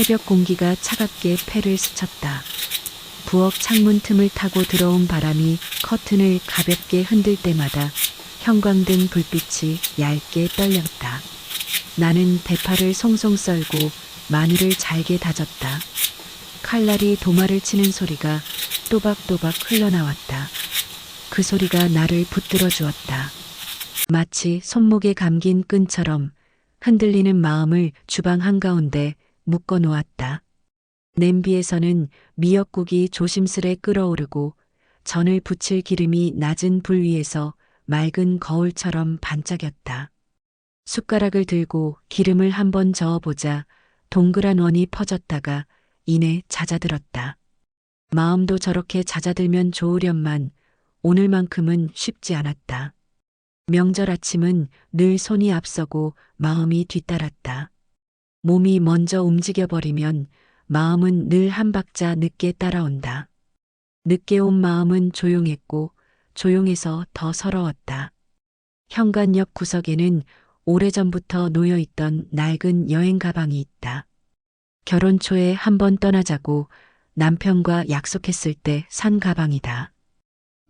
새벽 공기가 차갑게 폐를 스쳤다. 부엌 창문 틈을 타고 들어온 바람이 커튼을 가볍게 흔들 때마다 형광등 불빛이 얇게 떨렸다. 나는 대파를 송송 썰고 마늘을 잘게 다졌다. 칼날이 도마를 치는 소리가 또박또박 흘러나왔다. 그 소리가 나를 붙들어 주었다. 마치 손목에 감긴 끈처럼 흔들리는 마음을 주방 한가운데 묶어 놓았다. 냄비에서는 미역국이 조심스레 끓어오르고 전을 부칠 기름이 낮은 불 위에서 맑은 거울처럼 반짝였다. 숟가락을 들고 기름을 한번 저어보자 동그란 원이 퍼졌다가 이내 잦아들었다. 마음도 저렇게 잦아들면 좋으련만 오늘만큼은 쉽지 않았다. 명절 아침은 늘 손이 앞서고 마음이 뒤따랐다. 몸이 먼저 움직여버리면 마음은 늘 한 박자 늦게 따라온다. 늦게 온 마음은 조용했고 조용해서 더 서러웠다. 현관역 구석에는 오래전부터 놓여있던 낡은 여행 가방이 있다. 결혼 초에 한번 떠나자고 남편과 약속했을 때 산 가방이다.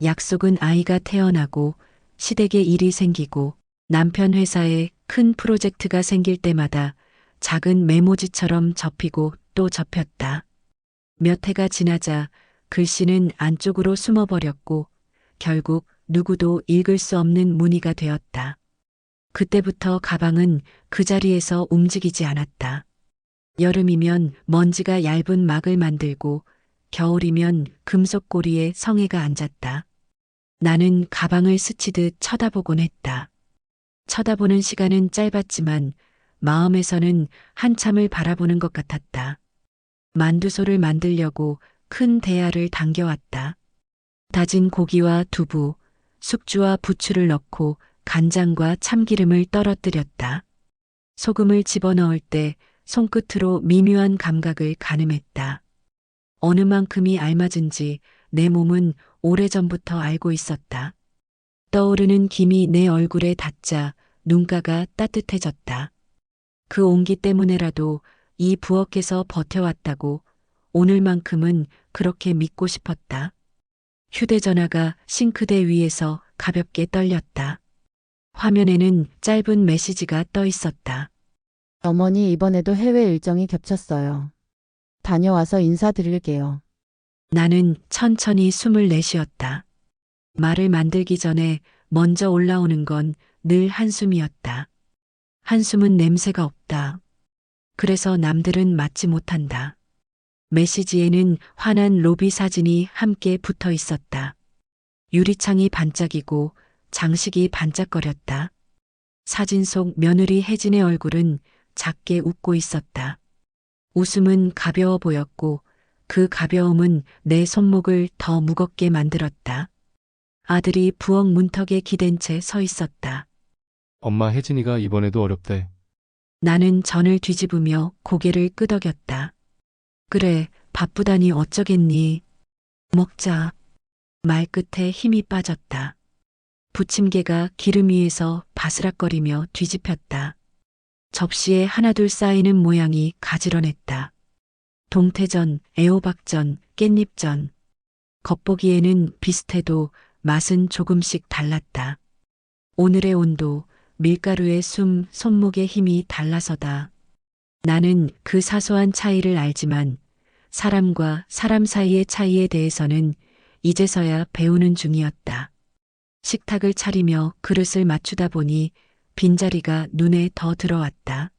약속은 아이가 태어나고 시댁에 일이 생기고 남편 회사에 큰 프로젝트가 생길 때마다 작은 메모지처럼 접히고 또 접혔다. 몇 해가 지나자 글씨는 안쪽으로 숨어버렸고 결국 누구도 읽을 수 없는 무늬가 되었다. 그때부터 가방은 그 자리에서 움직이지 않았다. 여름이면 먼지가 얇은 막을 만들고 겨울이면 금속 고리에 성에가 앉았다. 나는 가방을 스치듯 쳐다보곤 했다. 쳐다보는 시간은 짧았지만 마음에서는 한참을 바라보는 것 같았다. 만두소를 만들려고 큰 대야를 당겨왔다. 다진 고기와 두부, 숙주와 부추를 넣고 간장과 참기름을 떨어뜨렸다. 소금을 집어넣을 때 손끝으로 미묘한 감각을 가늠했다. 어느 만큼이 알맞은지 내 몸은 오래전부터 알고 있었다. 떠오르는 김이 내 얼굴에 닿자 눈가가 따뜻해졌다. 그 온기 때문에라도 이 부엌에서 버텨왔다고 오늘만큼은 그렇게 믿고 싶었다. 휴대전화가 싱크대 위에서 가볍게 떨렸다. 화면에는 짧은 메시지가 떠 있었다. 어머니 이번에도 해외 일정이 겹쳤어요. 다녀와서 인사드릴게요. 나는 천천히 숨을 내쉬었다. 말을 만들기 전에 먼저 올라오는 건 늘 한숨이었다. 한숨은 냄새가 없다. 그래서 남들은 맡지 못한다. 메시지에는 환한 로비 사진이 함께 붙어 있었다. 유리창이 반짝이고 장식이 반짝거렸다. 사진 속 며느리 혜진의 얼굴은 작게 웃고 있었다. 웃음은 가벼워 보였고 그 가벼움은 내 손목을 더 무겁게 만들었다. 아들이 부엌 문턱에 기댄 채 서 있었다. 엄마 혜진이가 이번에도 어렵대. 나는 전을 뒤집으며 고개를 끄덕였다. 그래, 바쁘다니 어쩌겠니. 먹자. 말끝에 힘이 빠졌다. 부침개가 기름 위에서 바스락거리며 뒤집혔다. 접시에 하나둘 쌓이는 모양이 가지런했다. 동태전, 애호박전, 깻잎전. 겉보기에는 비슷해도 맛은 조금씩 달랐다. 오늘의 온도, 밀가루의 숨, 손목의 힘이 달라서다. 나는 그 사소한 차이를 알지만 사람과 사람 사이의 차이에 대해서는 이제서야 배우는 중이었다. 식탁을 차리며 그릇을 맞추다 보니 빈자리가 눈에 더 들어왔다.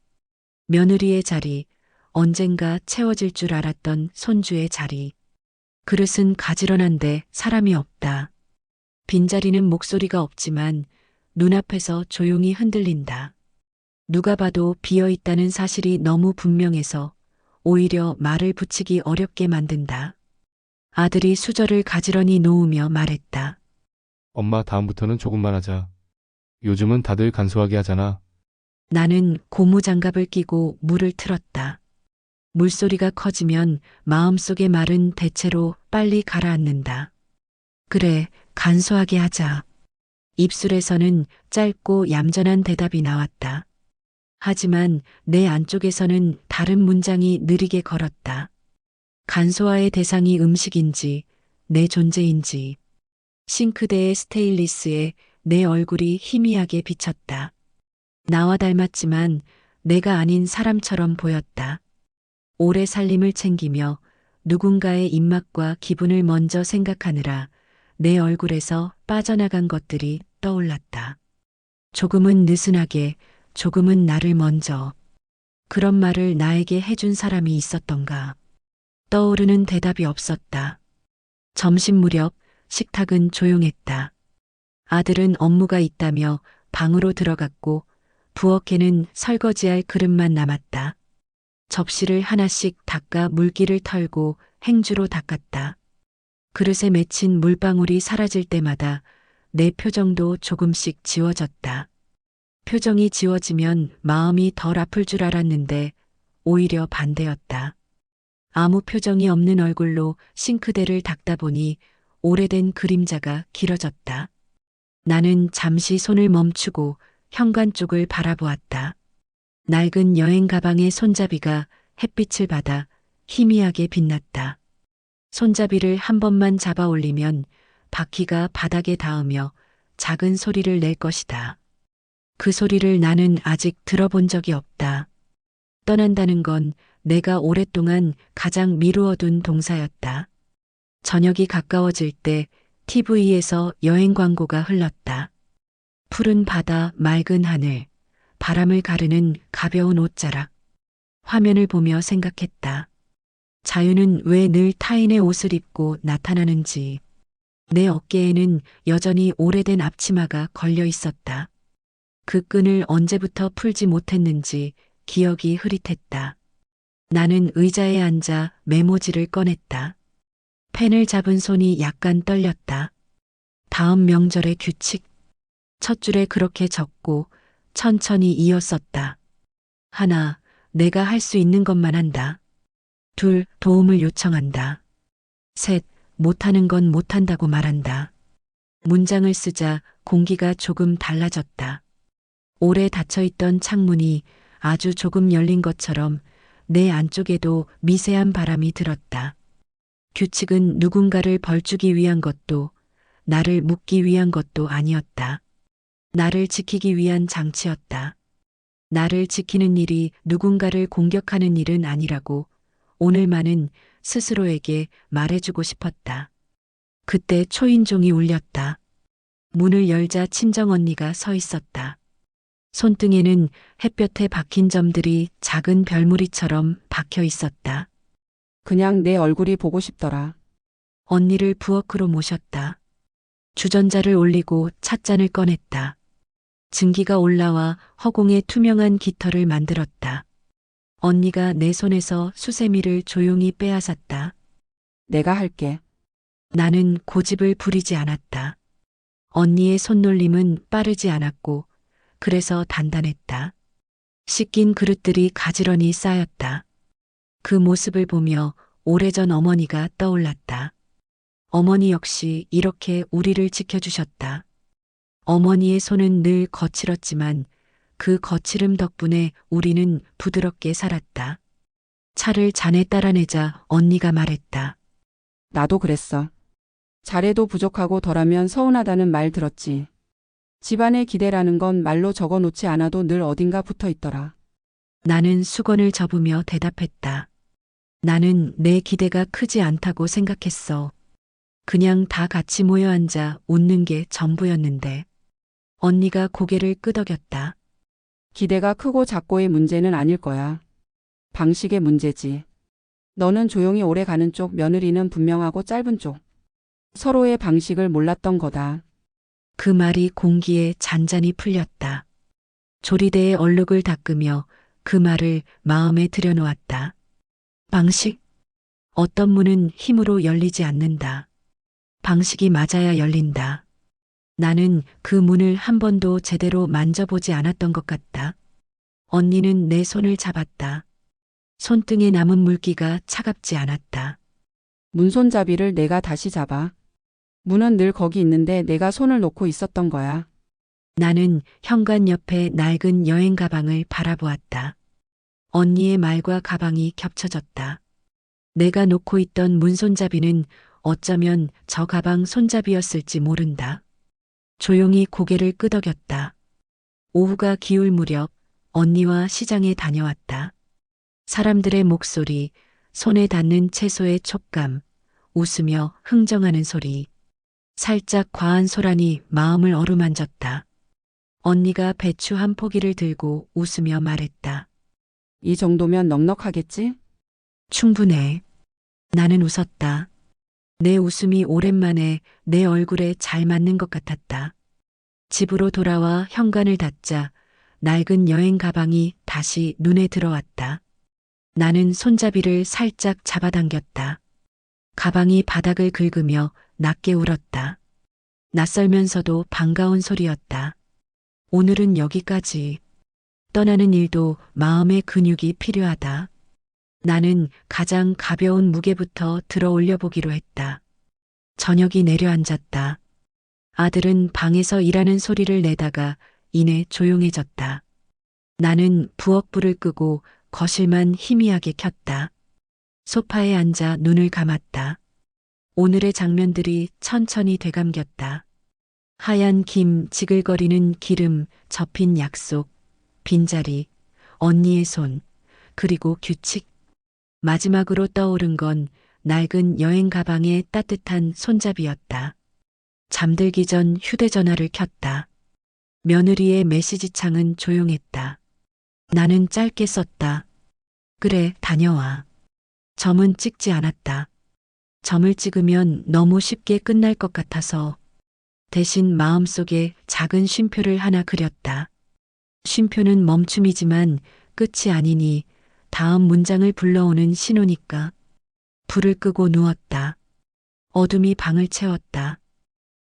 며느리의 자리, 언젠가 채워질 줄 알았던 손주의 자리. 그릇은 가지런한데 사람이 없다. 빈자리는 목소리가 없지만 눈앞에서 조용히 흔들린다. 누가 봐도 비어있다는 사실이 너무 분명해서 오히려 말을 붙이기 어렵게 만든다. 아들이 수저를 가지런히 놓으며 말했다. 엄마 다음부터는 조금만 하자. 요즘은 다들 간소하게 하잖아. 나는 고무장갑을 끼고 물을 틀었다. 물소리가 커지면 마음속의 말은 대체로 빨리 가라앉는다. 그래, 간소하게 하자. 입술에서는 짧고 얌전한 대답이 나왔다. 하지만 내 안쪽에서는 다른 문장이 느리게 걸었다. 간소화의 대상이 음식인지, 내 존재인지. 싱크대의 스테인리스에 내 얼굴이 희미하게 비쳤다. 나와 닮았지만 내가 아닌 사람처럼 보였다. 오래 살림을 챙기며 누군가의 입맛과 기분을 먼저 생각하느라 내 얼굴에서 빠져나간 것들이 떠올랐다. 조금은 느슨하게, 조금은 나를 먼저. 그런 말을 나에게 해준 사람이 있었던가. 떠오르는 대답이 없었다. 점심 무렵 식탁은 조용했다. 아들은 업무가 있다며 방으로 들어갔고 부엌에는 설거지할 그릇만 남았다. 접시를 하나씩 닦아 물기를 털고 행주로 닦았다. 그릇에 맺힌 물방울이 사라질 때마다 내 표정도 조금씩 지워졌다. 표정이 지워지면 마음이 덜 아플 줄 알았는데 오히려 반대였다. 아무 표정이 없는 얼굴로 싱크대를 닦다 보니 오래된 그림자가 길어졌다. 나는 잠시 손을 멈추고 현관 쪽을 바라보았다. 낡은 여행 가방의 손잡이가 햇빛을 받아 희미하게 빛났다. 손잡이를 한 번만 잡아 올리면 바퀴가 바닥에 닿으며 작은 소리를 낼 것이다. 그 소리를 나는 아직 들어본 적이 없다. 떠난다는 건 내가 오랫동안 가장 미루어둔 동사였다. 저녁이 가까워질 때 TV에서 여행 광고가 흘렀다. 푸른 바다, 맑은 하늘, 바람을 가르는 가벼운 옷자락. 화면을 보며 생각했다. 자유는 왜 늘 타인의 옷을 입고 나타나는지. 내 어깨에는 여전히 오래된 앞치마가 걸려 있었다. 그 끈을 언제부터 풀지 못했는지 기억이 흐릿했다. 나는 의자에 앉아 메모지를 꺼냈다. 펜을 잡은 손이 약간 떨렸다. 다음 명절의 규칙. 첫 줄에 그렇게 적고 천천히 이었었다. 하나, 내가 할 수 있는 것만 한다. 둘, 도움을 요청한다. 셋, 못하는 건 못한다고 말한다. 문장을 쓰자 공기가 조금 달라졌다. 오래 닫혀있던 창문이 아주 조금 열린 것처럼 내 안쪽에도 미세한 바람이 들었다. 규칙은 누군가를 벌주기 위한 것도 나를 묶기 위한 것도 아니었다. 나를 지키기 위한 장치였다. 나를 지키는 일이 누군가를 공격하는 일은 아니라고 오늘만은 스스로에게 말해주고 싶었다. 그때 초인종이 울렸다. 문을 열자 친정 언니가 서 있었다. 손등에는 햇볕에 박힌 점들이 작은 별무리처럼 박혀 있었다. 그냥 내 얼굴이 보고 싶더라. 언니를 부엌으로 모셨다. 주전자를 올리고 찻잔을 꺼냈다. 증기가 올라와 허공에 투명한 깃털을 만들었다. 언니가 내 손에서 수세미를 조용히 빼앗았다. 내가 할게. 나는 고집을 부리지 않았다. 언니의 손놀림은 빠르지 않았고 그래서 단단했다. 씻긴 그릇들이 가지런히 쌓였다. 그 모습을 보며 오래전 어머니가 떠올랐다. 어머니 역시 이렇게 우리를 지켜주셨다. 어머니의 손은 늘 거칠었지만 그 거칠음 덕분에 우리는 부드럽게 살았다. 차를 잔에 따라내자 언니가 말했다. 나도 그랬어. 잘해도 부족하고 덜하면 서운하다는 말 들었지. 집안의 기대라는 건 말로 적어 놓지 않아도 늘 어딘가 붙어 있더라. 나는 수건을 접으며 대답했다. 나는 내 기대가 크지 않다고 생각했어. 그냥 다 같이 모여 앉아 웃는 게 전부였는데. 언니가 고개를 끄덕였다. 기대가 크고 작고의 문제는 아닐 거야. 방식의 문제지. 너는 조용히 오래 가는 쪽, 며느리는 분명하고 짧은 쪽. 서로의 방식을 몰랐던 거다. 그 말이 공기에 잔잔히 풀렸다. 조리대에 얼룩을 닦으며 그 말을 마음에 들여놓았다. 방식? 어떤 문은 힘으로 열리지 않는다. 방식이 맞아야 열린다. 나는 그 문을 한 번도 제대로 만져보지 않았던 것 같다. 언니는 내 손을 잡았다. 손등에 남은 물기가 차갑지 않았다. 문손잡이를 내가 다시 잡아. 문은 늘 거기 있는데 내가 손을 놓고 있었던 거야. 나는 현관 옆에 낡은 여행 가방을 바라보았다. 언니의 말과 가방이 겹쳐졌다. 내가 놓고 있던 문손잡이는 어쩌면 저 가방 손잡이였을지 모른다. 조용히 고개를 끄덕였다. 오후가 기울 무렵 언니와 시장에 다녀왔다. 사람들의 목소리, 손에 닿는 채소의 촉감, 웃으며 흥정하는 소리. 살짝 과한 소란이 마음을 어루만졌다. 언니가 배추 한 포기를 들고 웃으며 말했다. 이 정도면 넉넉하겠지? 충분해. 나는 웃었다. 내 웃음이 오랜만에 내 얼굴에 잘 맞는 것 같았다. 집으로 돌아와 현관을 닫자 낡은 여행 가방이 다시 눈에 들어왔다. 나는 손잡이를 살짝 잡아당겼다. 가방이 바닥을 긁으며 낮게 울었다. 낯설면서도 반가운 소리였다. 오늘은 여기까지. 떠나는 일도 마음의 근육이 필요하다. 나는 가장 가벼운 무게부터 들어 올려보기로 했다. 저녁이 내려앉았다. 아들은 방에서 일하는 소리를 내다가 이내 조용해졌다. 나는 부엌불을 끄고 거실만 희미하게 켰다. 소파에 앉아 눈을 감았다. 오늘의 장면들이 천천히 되감겼다. 하얀 김, 지글거리는 기름, 접힌 약속, 빈자리, 언니의 손, 그리고 규칙. 마지막으로 떠오른 건 낡은 여행 가방의 따뜻한 손잡이였다. 잠들기 전 휴대전화를 켰다. 며느리의 메시지 창은 조용했다. 나는 짧게 썼다. 그래, 다녀와. 점은 찍지 않았다. 점을 찍으면 너무 쉽게 끝날 것 같아서 대신 마음속에 작은 쉼표를 하나 그렸다. 쉼표는 멈춤이지만 끝이 아니니 다음 문장을 불러오는 신호니까. 불을 끄고 누웠다. 어둠이 방을 채웠다.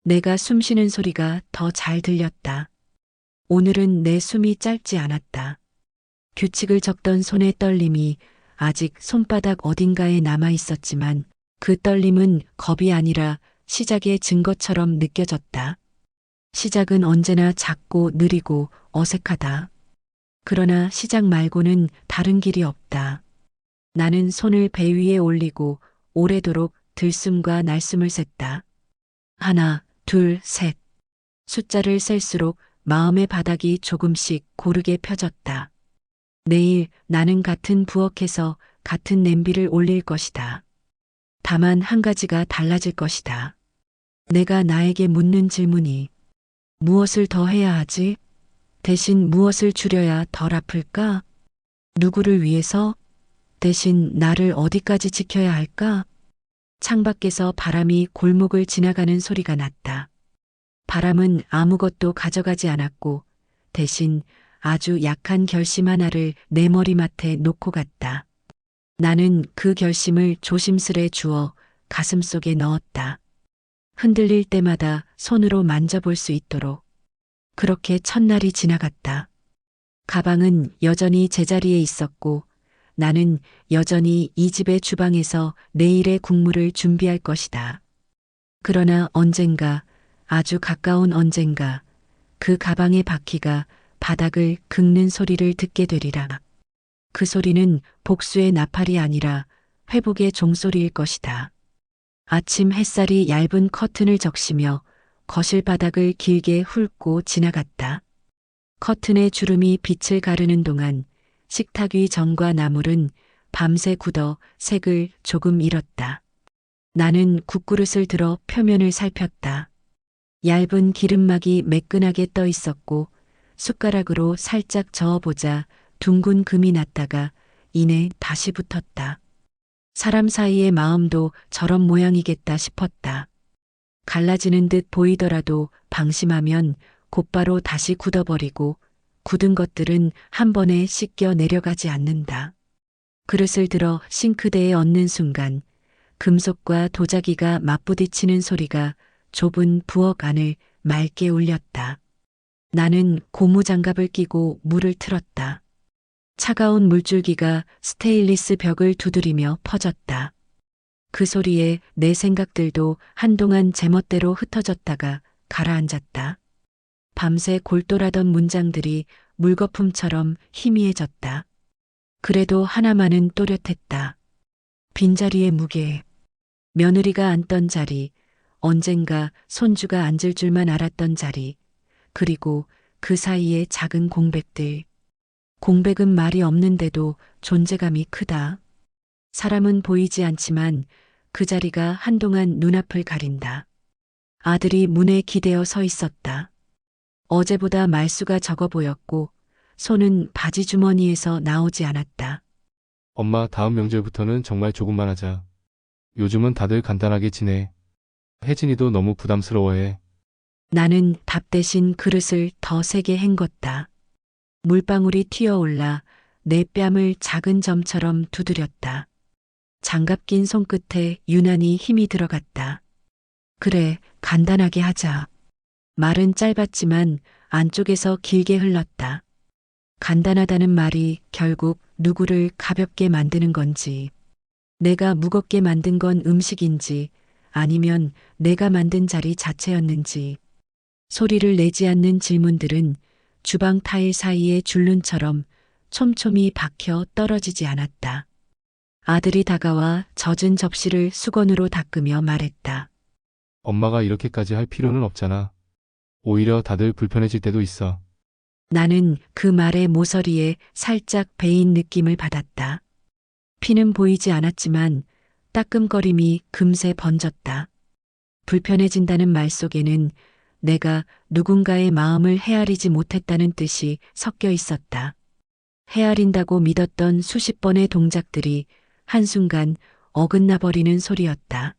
내가 숨 쉬는 소리가 더 잘 들렸다. 오늘은 내 숨이 짧지 않았다. 규칙을 적던 손의 떨림이 아직 손바닥 어딘가에 남아 있었지만 그 떨림은 겁이 아니라 시작의 증거처럼 느껴졌다. 시작은 언제나 작고 느리고 어색하다. 그러나 시작 말고는 다른 길이 없다. 나는 손을 배 위에 올리고 오래도록 들숨과 날숨을 셌다. 하나, 둘, 셋. 숫자를 셀수록 마음의 바닥이 조금씩 고르게 펴졌다. 내일 나는 같은 부엌에서 같은 냄비를 올릴 것이다. 다만 한 가지가 달라질 것이다. 내가 나에게 묻는 질문이 무엇을 더 해야 하지? 대신 무엇을 줄여야 덜 아플까? 누구를 위해서? 대신 나를 어디까지 지켜야 할까? 창밖에서 바람이 골목을 지나가는 소리가 났다. 바람은 아무것도 가져가지 않았고 대신 아주 약한 결심 하나를 내 머리맡에 놓고 갔다. 나는 그 결심을 조심스레 주워 가슴속에 넣었다. 흔들릴 때마다 손으로 만져볼 수 있도록. 그렇게 첫날이 지나갔다. 가방은 여전히 제자리에 있었고 나는 여전히 이 집의 주방에서 내일의 국물을 준비할 것이다. 그러나 언젠가, 아주 가까운 언젠가 그 가방의 바퀴가 바닥을 긁는 소리를 듣게 되리라. 그 소리는 복수의 나팔이 아니라 회복의 종소리일 것이다. 아침 햇살이 얇은 커튼을 적시며 거실 바닥을 길게 훑고 지나갔다. 커튼의 주름이 빛을 가르는 동안 식탁 위 전과 나물은 밤새 굳어 색을 조금 잃었다. 나는 국그릇을 들어 표면을 살폈다. 얇은 기름막이 매끈하게 떠 있었고 숟가락으로 살짝 저어보자 둥근 금이 났다가 이내 다시 붙었다. 사람 사이의 마음도 저런 모양이겠다 싶었다. 갈라지는 듯 보이더라도 방심하면 곧바로 다시 굳어버리고 굳은 것들은 한 번에 씻겨 내려가지 않는다. 그릇을 들어 싱크대에 얹는 순간 금속과 도자기가 맞부딪히는 소리가 좁은 부엌 안을 맑게 울렸다. 나는 고무장갑을 끼고 물을 틀었다. 차가운 물줄기가 스테인리스 벽을 두드리며 퍼졌다. 그 소리에 내 생각들도 한동안 제멋대로 흩어졌다가 가라앉았다. 밤새 골똘하던 문장들이 물거품처럼 희미해졌다. 그래도 하나만은 또렷했다. 빈자리의 무게. 며느리가 앉던 자리, 언젠가 손주가 앉을 줄만 알았던 자리, 그리고 그 사이에 작은 공백들. 공백은 말이 없는데도 존재감이 크다. 사람은 보이지 않지만 그 자리가 한동안 눈앞을 가린다. 아들이 문에 기대어 서 있었다. 어제보다 말수가 적어 보였고 손은 바지 주머니에서 나오지 않았다. 엄마, 다음 명절부터는 정말 조금만 하자. 요즘은 다들 간단하게 지내. 혜진이도 너무 부담스러워해. 나는 밥 대신 그릇을 더 세게 헹궜다. 물방울이 튀어올라 내 뺨을 작은 점처럼 두드렸다. 장갑 낀 손끝에 유난히 힘이 들어갔다. 그래, 간단하게 하자. 말은 짧았지만 안쪽에서 길게 흘렀다. 간단하다는 말이 결국 누구를 가볍게 만드는 건지, 내가 무겁게 만든 건 음식인지, 아니면 내가 만든 자리 자체였는지. 소리를 내지 않는 질문들은 주방 타일 사이의 줄눈처럼 촘촘히 박혀 떨어지지 않았다. 아들이 다가와 젖은 접시를 수건으로 닦으며 말했다. 엄마가 이렇게까지 할 필요는 없잖아. 오히려 다들 불편해질 때도 있어. 나는 그 말의 모서리에 살짝 베인 느낌을 받았다. 피는 보이지 않았지만 따끔거림이 금세 번졌다. 불편해진다는 말 속에는 내가 누군가의 마음을 헤아리지 못했다는 뜻이 섞여 있었다. 헤아린다고 믿었던 수십 번의 동작들이 한순간 어긋나 버리는 소리였다.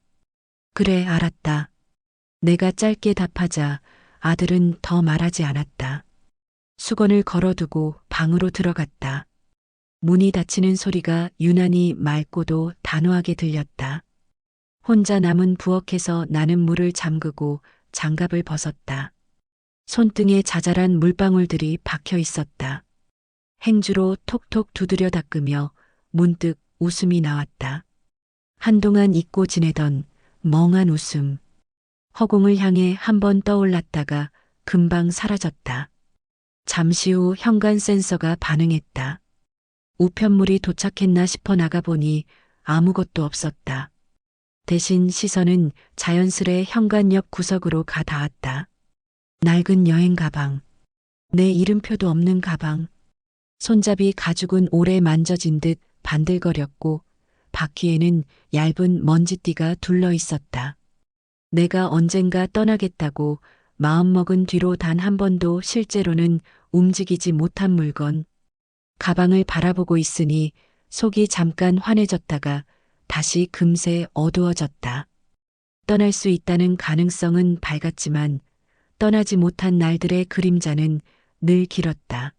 그래, 알았다. 내가 짧게 답하자 아들은 더 말하지 않았다. 수건을 걸어두고 방으로 들어갔다. 문이 닫히는 소리가 유난히 맑고도 단호하게 들렸다. 혼자 남은 부엌에서 나는 문을 잠그고 장갑을 벗었다. 손등에 자잘한 물방울들이 박혀 있었다. 행주로 톡톡 두드려 닦으며 문득 웃음이 나왔다. 한동안 잊고 지내던 멍한 웃음. 허공을 향해 한번 떠올랐다가 금방 사라졌다. 잠시 후 현관 센서가 반응했다. 우편물이 도착했나 싶어 나가보니 아무것도 없었다. 대신 시선은 자연스레 현관 옆 구석으로 가 닿았다. 낡은 여행 가방. 내 이름표도 없는 가방. 손잡이 가죽은 오래 만져진 듯 반들거렸고 바퀴에는 얇은 먼지띠가 둘러 있었다. 내가 언젠가 떠나겠다고 마음먹은 뒤로 단 한 번도 실제로는 움직이지 못한 물건. 가방을 바라보고 있으니 속이 잠깐 환해졌다가 다시 금세 어두워졌다. 떠날 수 있다는 가능성은 밝았지만 떠나지 못한 날들의 그림자는 늘 길었다.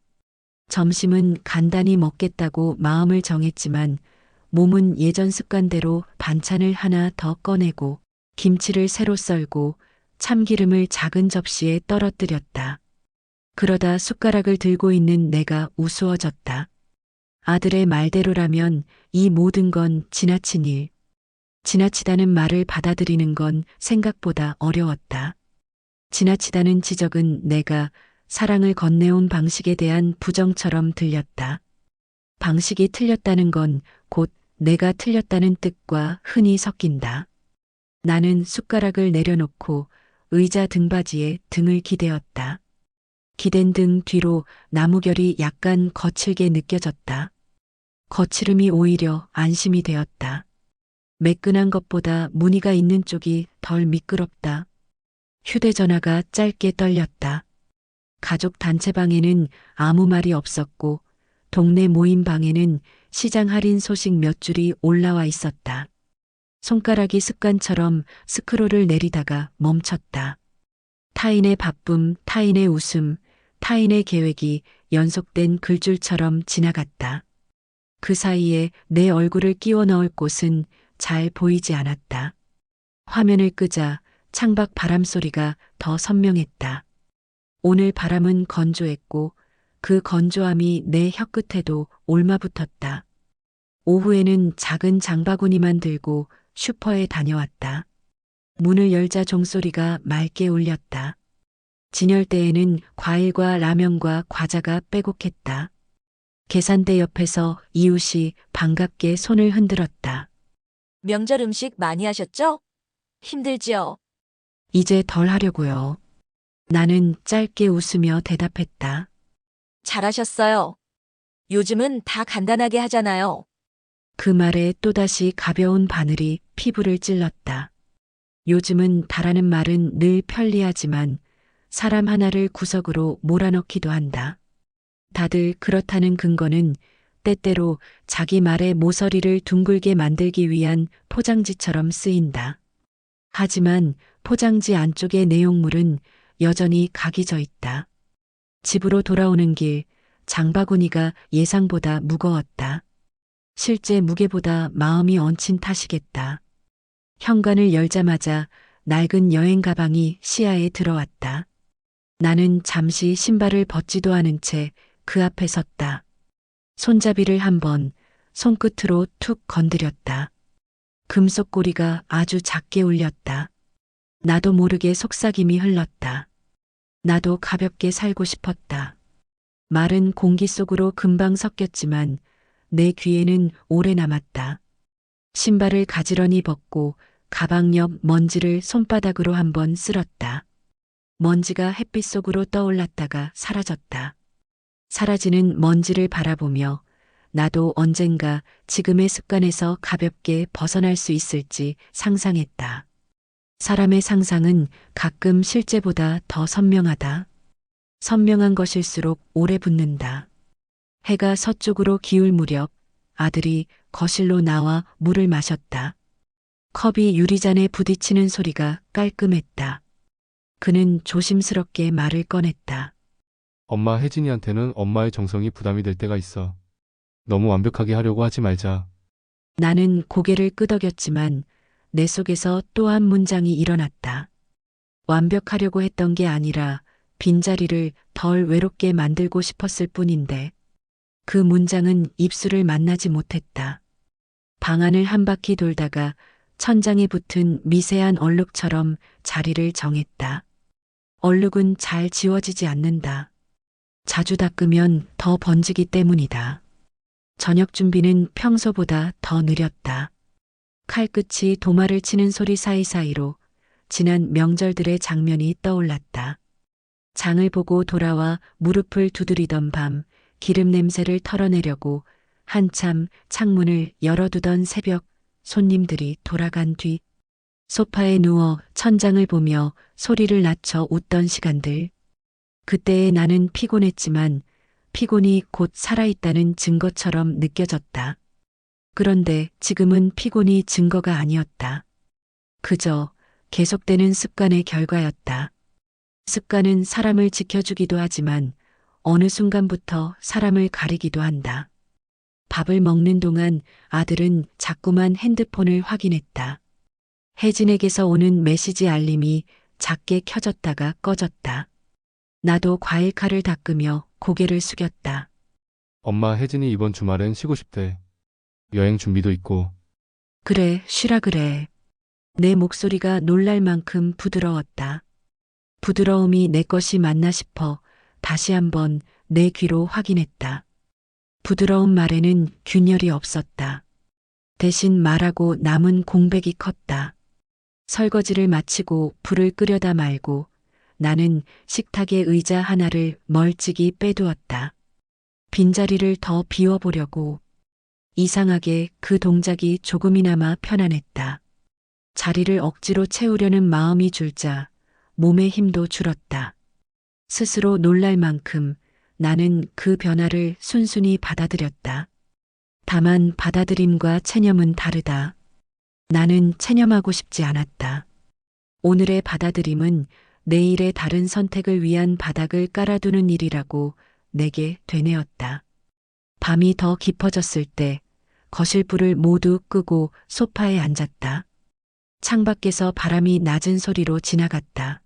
점심은 간단히 먹겠다고 마음을 정했지만 몸은 예전 습관대로 반찬을 하나 더 꺼내고 김치를 새로 썰고 참기름을 작은 접시에 떨어뜨렸다. 그러다 숟가락을 들고 있는 내가 우스워졌다. 아들의 말대로라면 이 모든 건 지나친 일. 지나치다는 말을 받아들이는 건 생각보다 어려웠다. 지나치다는 지적은 내가 사랑을 건네온 방식에 대한 부정처럼 들렸다. 방식이 틀렸다는 건 곧 내가 틀렸다는 뜻과 흔히 섞인다. 나는 숟가락을 내려놓고 의자 등받이에 등을 기대었다. 기댄 등 뒤로 나무결이 약간 거칠게 느껴졌다. 거칠음이 오히려 안심이 되었다. 매끈한 것보다 무늬가 있는 쪽이 덜 미끄럽다. 휴대전화가 짧게 떨렸다. 가족 단체방에는 아무 말이 없었고 동네 모임 방에는 시장 할인 소식 몇 줄이 올라와 있었다. 손가락이 습관처럼 스크롤을 내리다가 멈췄다. 타인의 바쁨, 타인의 웃음, 타인의 계획이 연속된 글줄처럼 지나갔다. 그 사이에 내 얼굴을 끼워 넣을 곳은 잘 보이지 않았다. 화면을 끄자 창밖 바람 소리가 더 선명했다. 오늘 바람은 건조했고 그 건조함이 내 혀끝에도 옮아붙었다. 오후에는 작은 장바구니만 들고 슈퍼에 다녀왔다. 문을 열자 종소리가 맑게 울렸다. 진열대에는 과일과 라면과 과자가 빼곡했다. 계산대 옆에서 이웃이 반갑게 손을 흔들었다. 명절 음식 많이 하셨죠? 힘들지요? 이제 덜 하려고요. 나는 짧게 웃으며 대답했다. 잘하셨어요. 요즘은 다 간단하게 하잖아요. 그 말에 또다시 가벼운 바늘이 피부를 찔렀다. 요즘은 다라는 말은 늘 편리하지만 사람 하나를 구석으로 몰아넣기도 한다. 다들 그렇다는 근거는 때때로 자기 말의 모서리를 둥글게 만들기 위한 포장지처럼 쓰인다. 하지만 포장지 안쪽의 내용물은 여전히 각이 져 있다. 집으로 돌아오는 길, 장바구니가 예상보다 무거웠다. 실제 무게보다 마음이 얹힌 탓이겠다. 현관을 열자마자 낡은 여행 가방이 시야에 들어왔다. 나는 잠시 신발을 벗지도 않은 채 그 앞에 섰다. 손잡이를 한번 손끝으로 툭 건드렸다. 금속 고리가 아주 작게 울렸다. 나도 모르게 속삭임이 흘렀다. 나도 가볍게 살고 싶었다. 말은 공기 속으로 금방 섞였지만 내 귀에는 오래 남았다. 신발을 가지런히 벗고 가방 옆 먼지를 손바닥으로 한번 쓸었다. 먼지가 햇빛 속으로 떠올랐다가 사라졌다. 사라지는 먼지를 바라보며 나도 언젠가 지금의 습관에서 가볍게 벗어날 수 있을지 상상했다. 사람의 상상은 가끔 실제보다 더 선명하다. 선명한 것일수록 오래 붙는다. 해가 서쪽으로 기울 무렵 아들이 거실로 나와 물을 마셨다. 컵이 유리잔에 부딪히는 소리가 깔끔했다. 그는 조심스럽게 말을 꺼냈다. 엄마 혜진이한테는 엄마의 정성이 부담이 될 때가 있어. 너무 완벽하게 하려고 하지 말자. 나는 고개를 끄덕였지만 내 속에서 또 한 문장이 일어났다. 완벽하려고 했던 게 아니라 빈자리를 덜 외롭게 만들고 싶었을 뿐인데 그 문장은 입술을 만나지 못했다. 방 안을 한 바퀴 돌다가 천장에 붙은 미세한 얼룩처럼 자리를 정했다. 얼룩은 잘 지워지지 않는다. 자주 닦으면 더 번지기 때문이다. 저녁 준비는 평소보다 더 느렸다. 칼끝이 도마를 치는 소리 사이사이로 지난 명절들의 장면이 떠올랐다. 장을 보고 돌아와 무릎을 두드리던 밤, 기름 냄새를 털어내려고 한참 창문을 열어두던 새벽, 손님들이 돌아간 뒤, 소파에 누워 천장을 보며 소리를 낮춰 웃던 시간들. 그때의 나는 피곤했지만 피곤이 곧 살아있다는 증거처럼 느껴졌다. 그런데 지금은 피곤이 증거가 아니었다. 그저 계속되는 습관의 결과였다. 습관은 사람을 지켜주기도 하지만 어느 순간부터 사람을 가리기도 한다. 밥을 먹는 동안 아들은 자꾸만 핸드폰을 확인했다. 혜진에게서 오는 메시지 알림이 작게 켜졌다가 꺼졌다. 나도 과일 칼을 닦으며 고개를 숙였다. 엄마 혜진이 이번 주말엔 쉬고 싶대. 여행 준비도 있고. 그래, 쉬라 그래. 내 목소리가 놀랄 만큼 부드러웠다. 부드러움이 내 것이 맞나 싶어 다시 한번 내 귀로 확인했다. 부드러운 말에는 균열이 없었다. 대신 말하고 남은 공백이 컸다. 설거지를 마치고 불을 끄려다 말고 나는 식탁의 의자 하나를 멀찍이 빼두었다. 빈자리를 더 비워보려고. 이상하게 그 동작이 조금이나마 편안했다. 자리를 억지로 채우려는 마음이 줄자 몸의 힘도 줄었다. 스스로 놀랄 만큼 나는 그 변화를 순순히 받아들였다. 다만 받아들임과 체념은 다르다. 나는 체념하고 싶지 않았다. 오늘의 받아들임은 내일의 다른 선택을 위한 바닥을 깔아두는 일이라고 내게 되뇌었다. 밤이 더 깊어졌을 때 거실 불을 모두 끄고 소파에 앉았다. 창밖에서 바람이 낮은 소리로 지나갔다.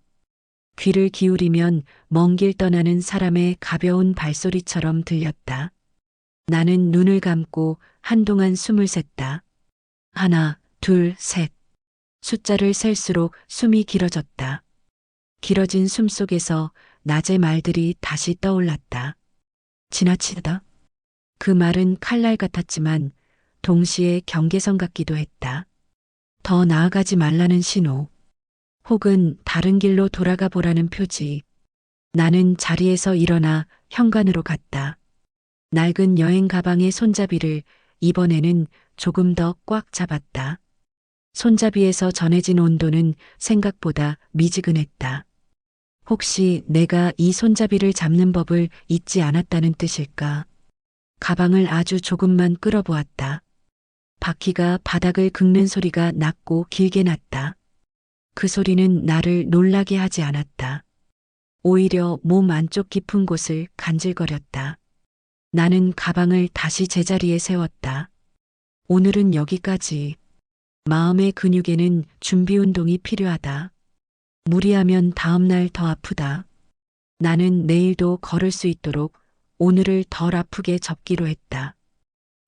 귀를 기울이면 먼 길 떠나는 사람의 가벼운 발소리처럼 들렸다. 나는 눈을 감고 한동안 숨을 샜다. 하나, 둘, 셋. 숫자를 셀수록 숨이 길어졌다. 길어진 숨 속에서 낮의 말들이 다시 떠올랐다. 지나치다. 그 말은 칼날 같았지만 동시에 경계선 같기도 했다. 더 나아가지 말라는 신호. 혹은 다른 길로 돌아가 보라는 표지. 나는 자리에서 일어나 현관으로 갔다. 낡은 여행 가방의 손잡이를 이번에는 조금 더 꽉 잡았다. 손잡이에서 전해진 온도는 생각보다 미지근했다. 혹시 내가 이 손잡이를 잡는 법을 잊지 않았다는 뜻일까? 가방을 아주 조금만 끌어보았다. 바퀴가 바닥을 긁는 소리가 낮고 길게 났다. 그 소리는 나를 놀라게 하지 않았다. 오히려 몸 안쪽 깊은 곳을 간질거렸다. 나는 가방을 다시 제자리에 세웠다. 오늘은 여기까지. 마음의 근육에는 준비 운동이 필요하다. 무리하면 다음날 더 아프다. 나는 내일도 걸을 수 있도록 오늘을 덜 아프게 접기로 했다.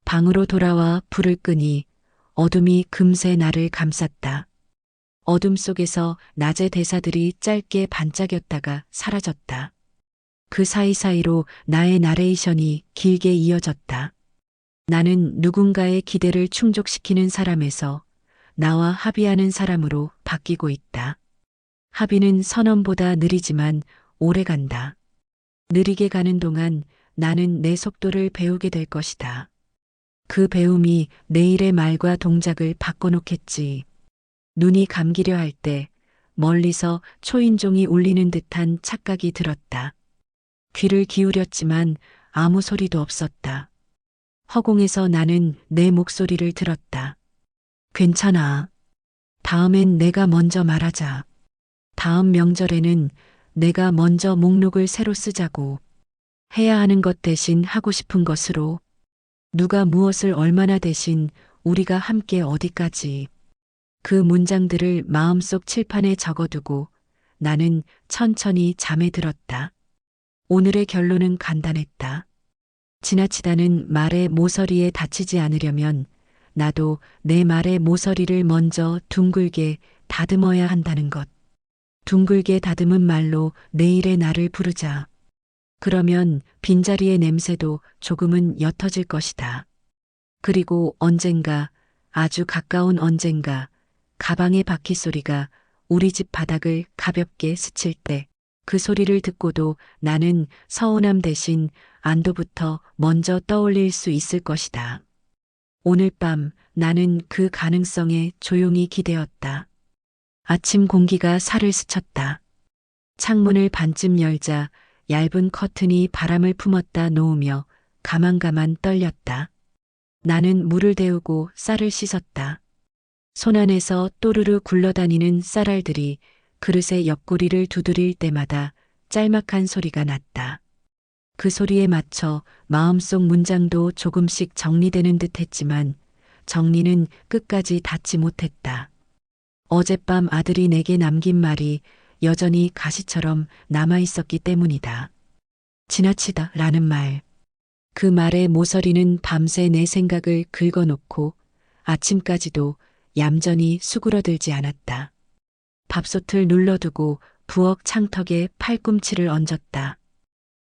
방으로 돌아와 불을 끄니 어둠이 금세 나를 감쌌다. 어둠 속에서 낮의 대사들이 짧게 반짝였다가 사라졌다. 그 사이사이로 나의 나레이션이 길게 이어졌다. 나는 누군가의 기대를 충족시키는 사람에서 나와 합의하는 사람으로 바뀌고 있다. 합의는 선언보다 느리지만 오래 간다. 느리게 가는 동안 나는 내 속도를 배우게 될 것이다. 그 배움이 내일의 말과 동작을 바꿔놓겠지. 눈이 감기려 할 때 멀리서 초인종이 울리는 듯한 착각이 들었다. 귀를 기울였지만 아무 소리도 없었다. 허공에서 나는 내 목소리를 들었다. 괜찮아. 다음엔 내가 먼저 말하자. 다음 명절에는 내가 먼저 목록을 새로 쓰자고. 해야 하는 것 대신 하고 싶은 것으로. 누가 무엇을 얼마나 대신 우리가 함께 어디까지. 그 문장들을 마음속 칠판에 적어두고 나는 천천히 잠에 들었다. 오늘의 결론은 간단했다. 지나치다는 말의 모서리에 다치지 않으려면 나도 내 말의 모서리를 먼저 둥글게 다듬어야 한다는 것. 둥글게 다듬은 말로 내일의 나를 부르자. 그러면 빈자리의 냄새도 조금은 옅어질 것이다. 그리고 언젠가, 아주 가까운 언젠가, 가방의 바퀴 소리가 우리 집 바닥을 가볍게 스칠 때 그 소리를 듣고도 나는 서운함 대신 안도부터 먼저 떠올릴 수 있을 것이다. 오늘 밤 나는 그 가능성에 조용히 기대었다. 아침 공기가 살을 스쳤다. 창문을 반쯤 열자 얇은 커튼이 바람을 품었다 놓으며 가만가만 떨렸다. 나는 물을 데우고 쌀을 씻었다. 손안에서 또르르 굴러다니는 쌀알들이 그릇의 옆구리를 두드릴 때마다 짤막한 소리가 났다. 그 소리에 맞춰 마음속 문장도 조금씩 정리되는 듯 했지만 정리는 끝까지 닿지 못했다. 어젯밤 아들이 내게 남긴 말이 여전히 가시처럼 남아있었기 때문이다. 지나치다 라는 말. 그 말의 모서리는 밤새 내 생각을 긁어놓고 아침까지도 얌전히 수그러들지 않았다. 밥솥을 눌러두고 부엌 창턱에 팔꿈치를 얹었다.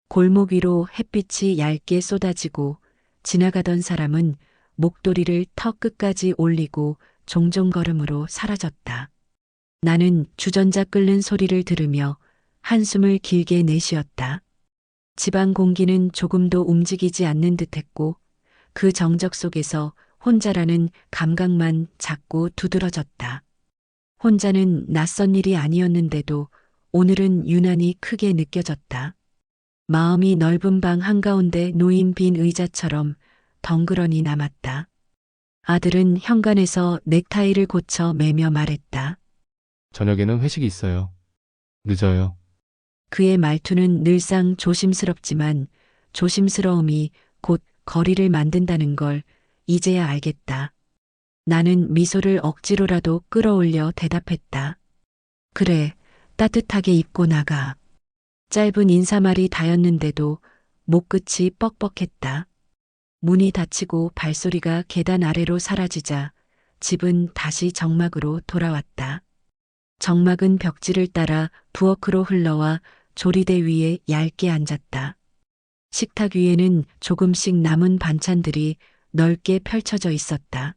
골목 위로 햇빛이 얇게 쏟아지고 지나가던 사람은 목도리를 턱 끝까지 올리고 종종 걸음으로 사라졌다. 나는 주전자 끓는 소리를 들으며 한숨을 길게 내쉬었다. 집안 공기는 조금도 움직이지 않는 듯했고 그 정적 속에서 혼자라는 감각만 자꾸 두드러졌다. 혼자는 낯선 일이 아니었는데도 오늘은 유난히 크게 느껴졌다. 마음이 넓은 방 한가운데 놓인 빈 의자처럼 덩그러니 남았다. 아들은 현관에서 넥타이를 고쳐 매며 말했다. 저녁에는 회식이 있어요. 늦어요. 그의 말투는 늘상 조심스럽지만 조심스러움이 곧 거리를 만든다는 걸 이제야 알겠다. 나는 미소를 억지로라도 끌어올려 대답했다. 그래, 따뜻하게 입고 나가. 짧은 인사말이 다였는데도 목끝이 뻑뻑했다. 문이 닫히고 발소리가 계단 아래로 사라지자 집은 다시 정막으로 돌아왔다. 정막은 벽지를 따라 부엌으로 흘러와 조리대 위에 얇게 앉았다. 식탁 위에는 조금씩 남은 반찬들이 넓게 펼쳐져 있었다.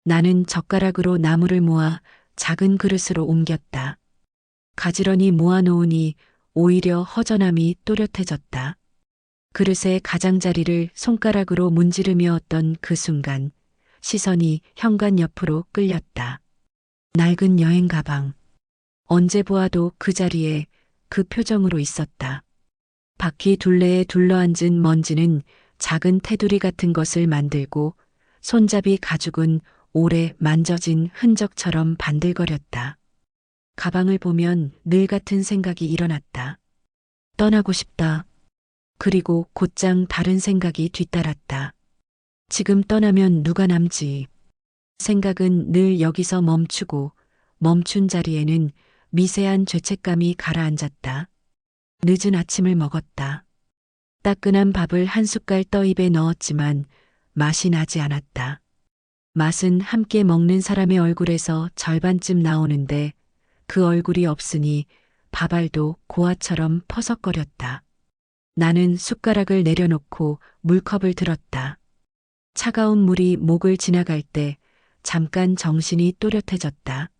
나는 젓가락으로 나물을 모아 작은 그릇으로 옮겼다. 가지런히 모아놓으니 오히려 허전함이 또렷해졌다. 그릇의 가장자리를 손가락으로 문지르며 얻던 그 순간 시선이 현관 옆으로 끌렸다. 낡은 여행 가방. 언제 보아도 그 자리에 그 표정으로 있었다. 바퀴 둘레에 둘러앉은 먼지는 작은 테두리 같은 것을 만들고 손잡이 가죽은 오래 만져진 흔적처럼 반들거렸다. 가방을 보면 늘 같은 생각이 일어났다. 떠나고 싶다. 그리고 곧장 다른 생각이 뒤따랐다. 지금 떠나면 누가 남지? 생각은 늘 여기서 멈추고 멈춘 자리에는 미세한 죄책감이 가라앉았다. 늦은 아침을 먹었다. 따끈한 밥을 한 숟갈 떠 입에 넣었지만 맛이 나지 않았다. 맛은 함께 먹는 사람의 얼굴에서 절반쯤 나오는데 그 얼굴이 없으니 밥알도 고아처럼 퍼석거렸다. 나는 숟가락을 내려놓고 물컵을 들었다. 차가운 물이 목을 지나갈 때 잠깐 정신이 또렷해졌다.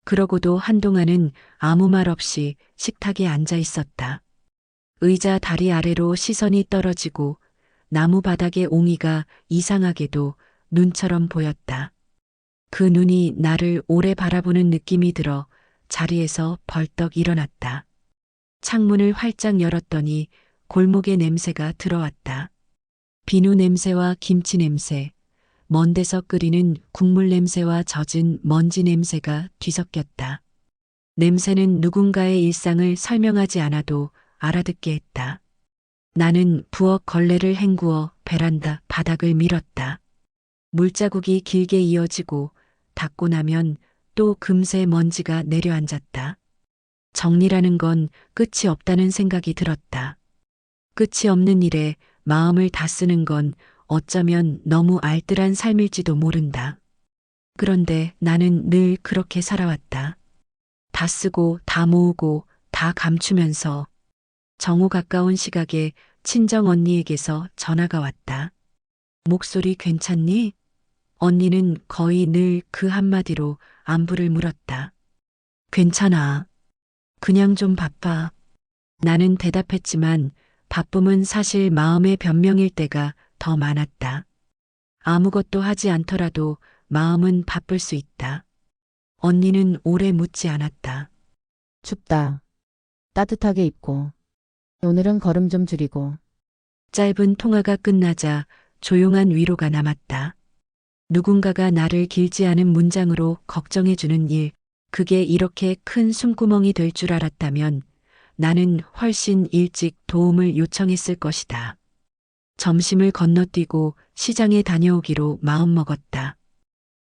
그러고도 한동안은 아무 말 없이 식탁에 앉아 있었다. 의자 다리 아래로 시선이 떨어지고 나무 바닥의 옹이가 이상하게도 눈처럼 보였다. 그 눈이 나를 오래 바라보는 느낌이 들어 자리에서 벌떡 일어났다. 창문을 활짝 열었더니 골목의 냄새가 들어왔다. 비누 냄새와 김치 냄새, 먼 데서 끓이는 국물 냄새와 젖은 먼지 냄새가 뒤섞였다. 냄새는 누군가의 일상을 설명하지 않아도 알아듣게 했다. 나는 부엌 걸레를 헹구어 베란다 바닥을 밀었다. 물자국이 길게 이어지고 닦고 나면 또 금세 먼지가 내려앉았다. 정리라는 건 끝이 없다는 생각이 들었다. 끝이 없는 일에 마음을 다 쓰는 건 어쩌면 너무 알뜰한 삶일지도 모른다. 그런데 나는 늘 그렇게 살아왔다. 다 쓰고 다 모으고 다 감추면서 정오 가까운 시각에 친정 언니에게서 전화가 왔다. 목소리 괜찮니? 언니는 거의 늘 그 한마디로 안부를 물었다. 괜찮아. 그냥 좀 바빠. 나는 대답했지만 바쁨은 사실 마음의 변명일 때가 더 많았다. 아무것도 하지 않더라도 마음은 바쁠 수 있다. 언니는 오래 묻지 않았다. 춥다. 따뜻하게 입고. 오늘은 걸음 좀 줄이고. 짧은 통화가 끝나자 조용한 위로가 남았다. 누군가가 나를 길지 않은 문장으로 걱정해주는 일, 그게 이렇게 큰 숨구멍이 될 줄 알았다면 나는 훨씬 일찍 도움을 요청했을 것이다. 점심을 건너뛰고 시장에 다녀오기로 마음먹었다.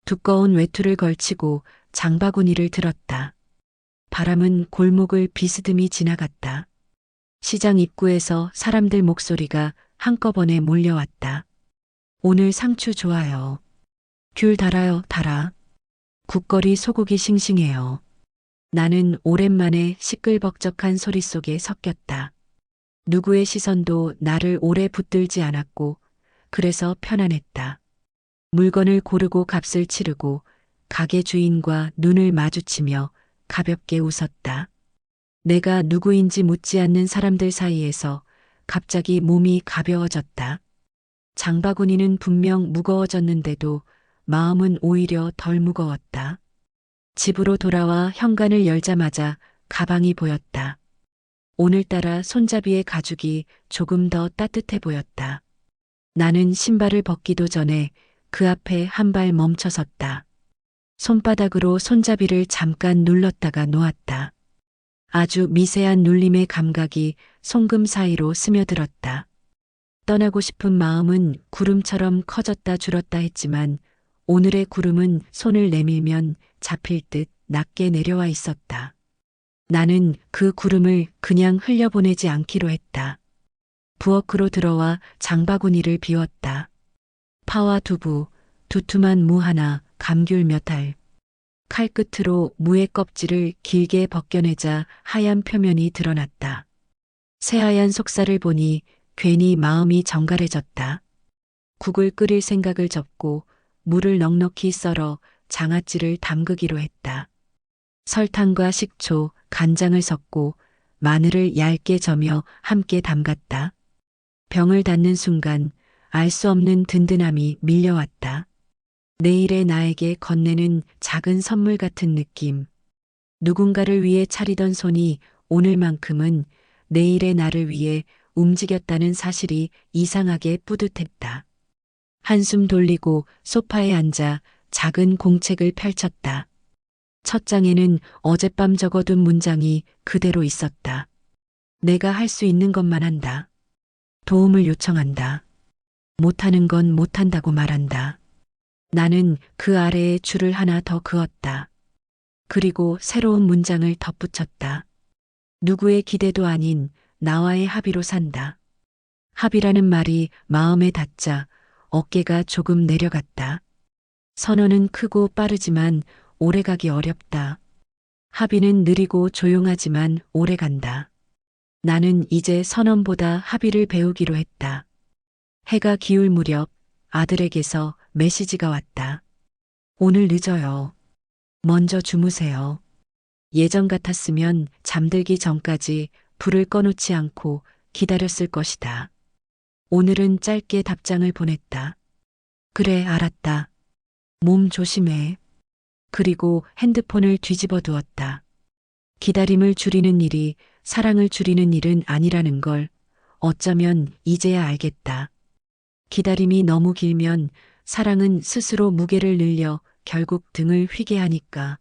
두꺼운 외투를 걸치고 장바구니를 들었다. 바람은 골목을 비스듬히 지나갔다. 시장 입구에서 사람들 목소리가 한꺼번에 몰려왔다. 오늘 상추 좋아요. 귤 달아요, 달아. 국거리 소고기 싱싱해요. 나는 오랜만에 시끌벅적한 소리 속에 섞였다. 누구의 시선도 나를 오래 붙들지 않았고 그래서 편안했다. 물건을 고르고 값을 치르고 가게 주인과 눈을 마주치며 가볍게 웃었다. 내가 누구인지 묻지 않는 사람들 사이에서 갑자기 몸이 가벼워졌다. 장바구니는 분명 무거워졌는데도 마음은 오히려 덜 무거웠다. 집으로 돌아와 현관을 열자마자 가방이 보였다. 오늘따라 손잡이의 가죽이 조금 더 따뜻해 보였다. 나는 신발을 벗기도 전에 그 앞에 한 발 멈춰섰다. 손바닥으로 손잡이를 잠깐 눌렀다가 놓았다. 아주 미세한 눌림의 감각이 송금 사이로 스며들었다. 떠나고 싶은 마음은 구름처럼 커졌다 줄었다 했지만 오늘의 구름은 손을 내밀면 잡힐 듯 낮게 내려와 있었다. 나는 그 구름을 그냥 흘려보내지 않기로 했다. 부엌으로 들어와 장바구니를 비웠다. 파와 두부, 두툼한 무 하나, 감귤 몇 알. 칼끝으로 무의 껍질을 길게 벗겨내자 하얀 표면이 드러났다. 새하얀 속살을 보니 괜히 마음이 정갈해졌다. 국을 끓일 생각을 접고 물을 넉넉히 썰어 장아찌를 담그기로 했다. 설탕과 식초, 간장을 섞고 마늘을 얇게 저며 함께 담갔다. 병을 닫는 순간 알 수 없는 든든함이 밀려왔다. 내일의 나에게 건네는 작은 선물 같은 느낌. 누군가를 위해 차리던 손이 오늘만큼은 내일의 나를 위해 움직였다는 사실이 이상하게 뿌듯했다. 한숨 돌리고 소파에 앉아 작은 공책을 펼쳤다. 첫 장에는 어젯밤 적어둔 문장이 그대로 있었다. 내가 할 수 있는 것만 한다. 도움을 요청한다. 못하는 건 못한다고 말한다. 나는 그 아래에 줄을 하나 더 그었다. 그리고 새로운 문장을 덧붙였다. 누구의 기대도 아닌 나와의 합의로 산다. 합의라는 말이 마음에 닿자 어깨가 조금 내려갔다. 선언은 크고 빠르지만 오래가기 어렵다. 합의는 느리고 조용하지만 오래간다. 나는 이제 선언보다 합의를 배우기로 했다. 해가 기울 무렵 아들에게서 메시지가 왔다. 오늘 늦어요. 먼저 주무세요. 예전 같았으면 잠들기 전까지 불을 꺼놓지 않고 기다렸을 것이다. 오늘은 짧게 답장을 보냈다. 그래, 알았다. 몸 조심해. 그리고 핸드폰을 뒤집어 두었다. 기다림을 줄이는 일이 사랑을 줄이는 일은 아니라는 걸 어쩌면 이제야 알겠다. 기다림이 너무 길면 사랑은 스스로 무게를 늘려 결국 등을 휘게 하니까.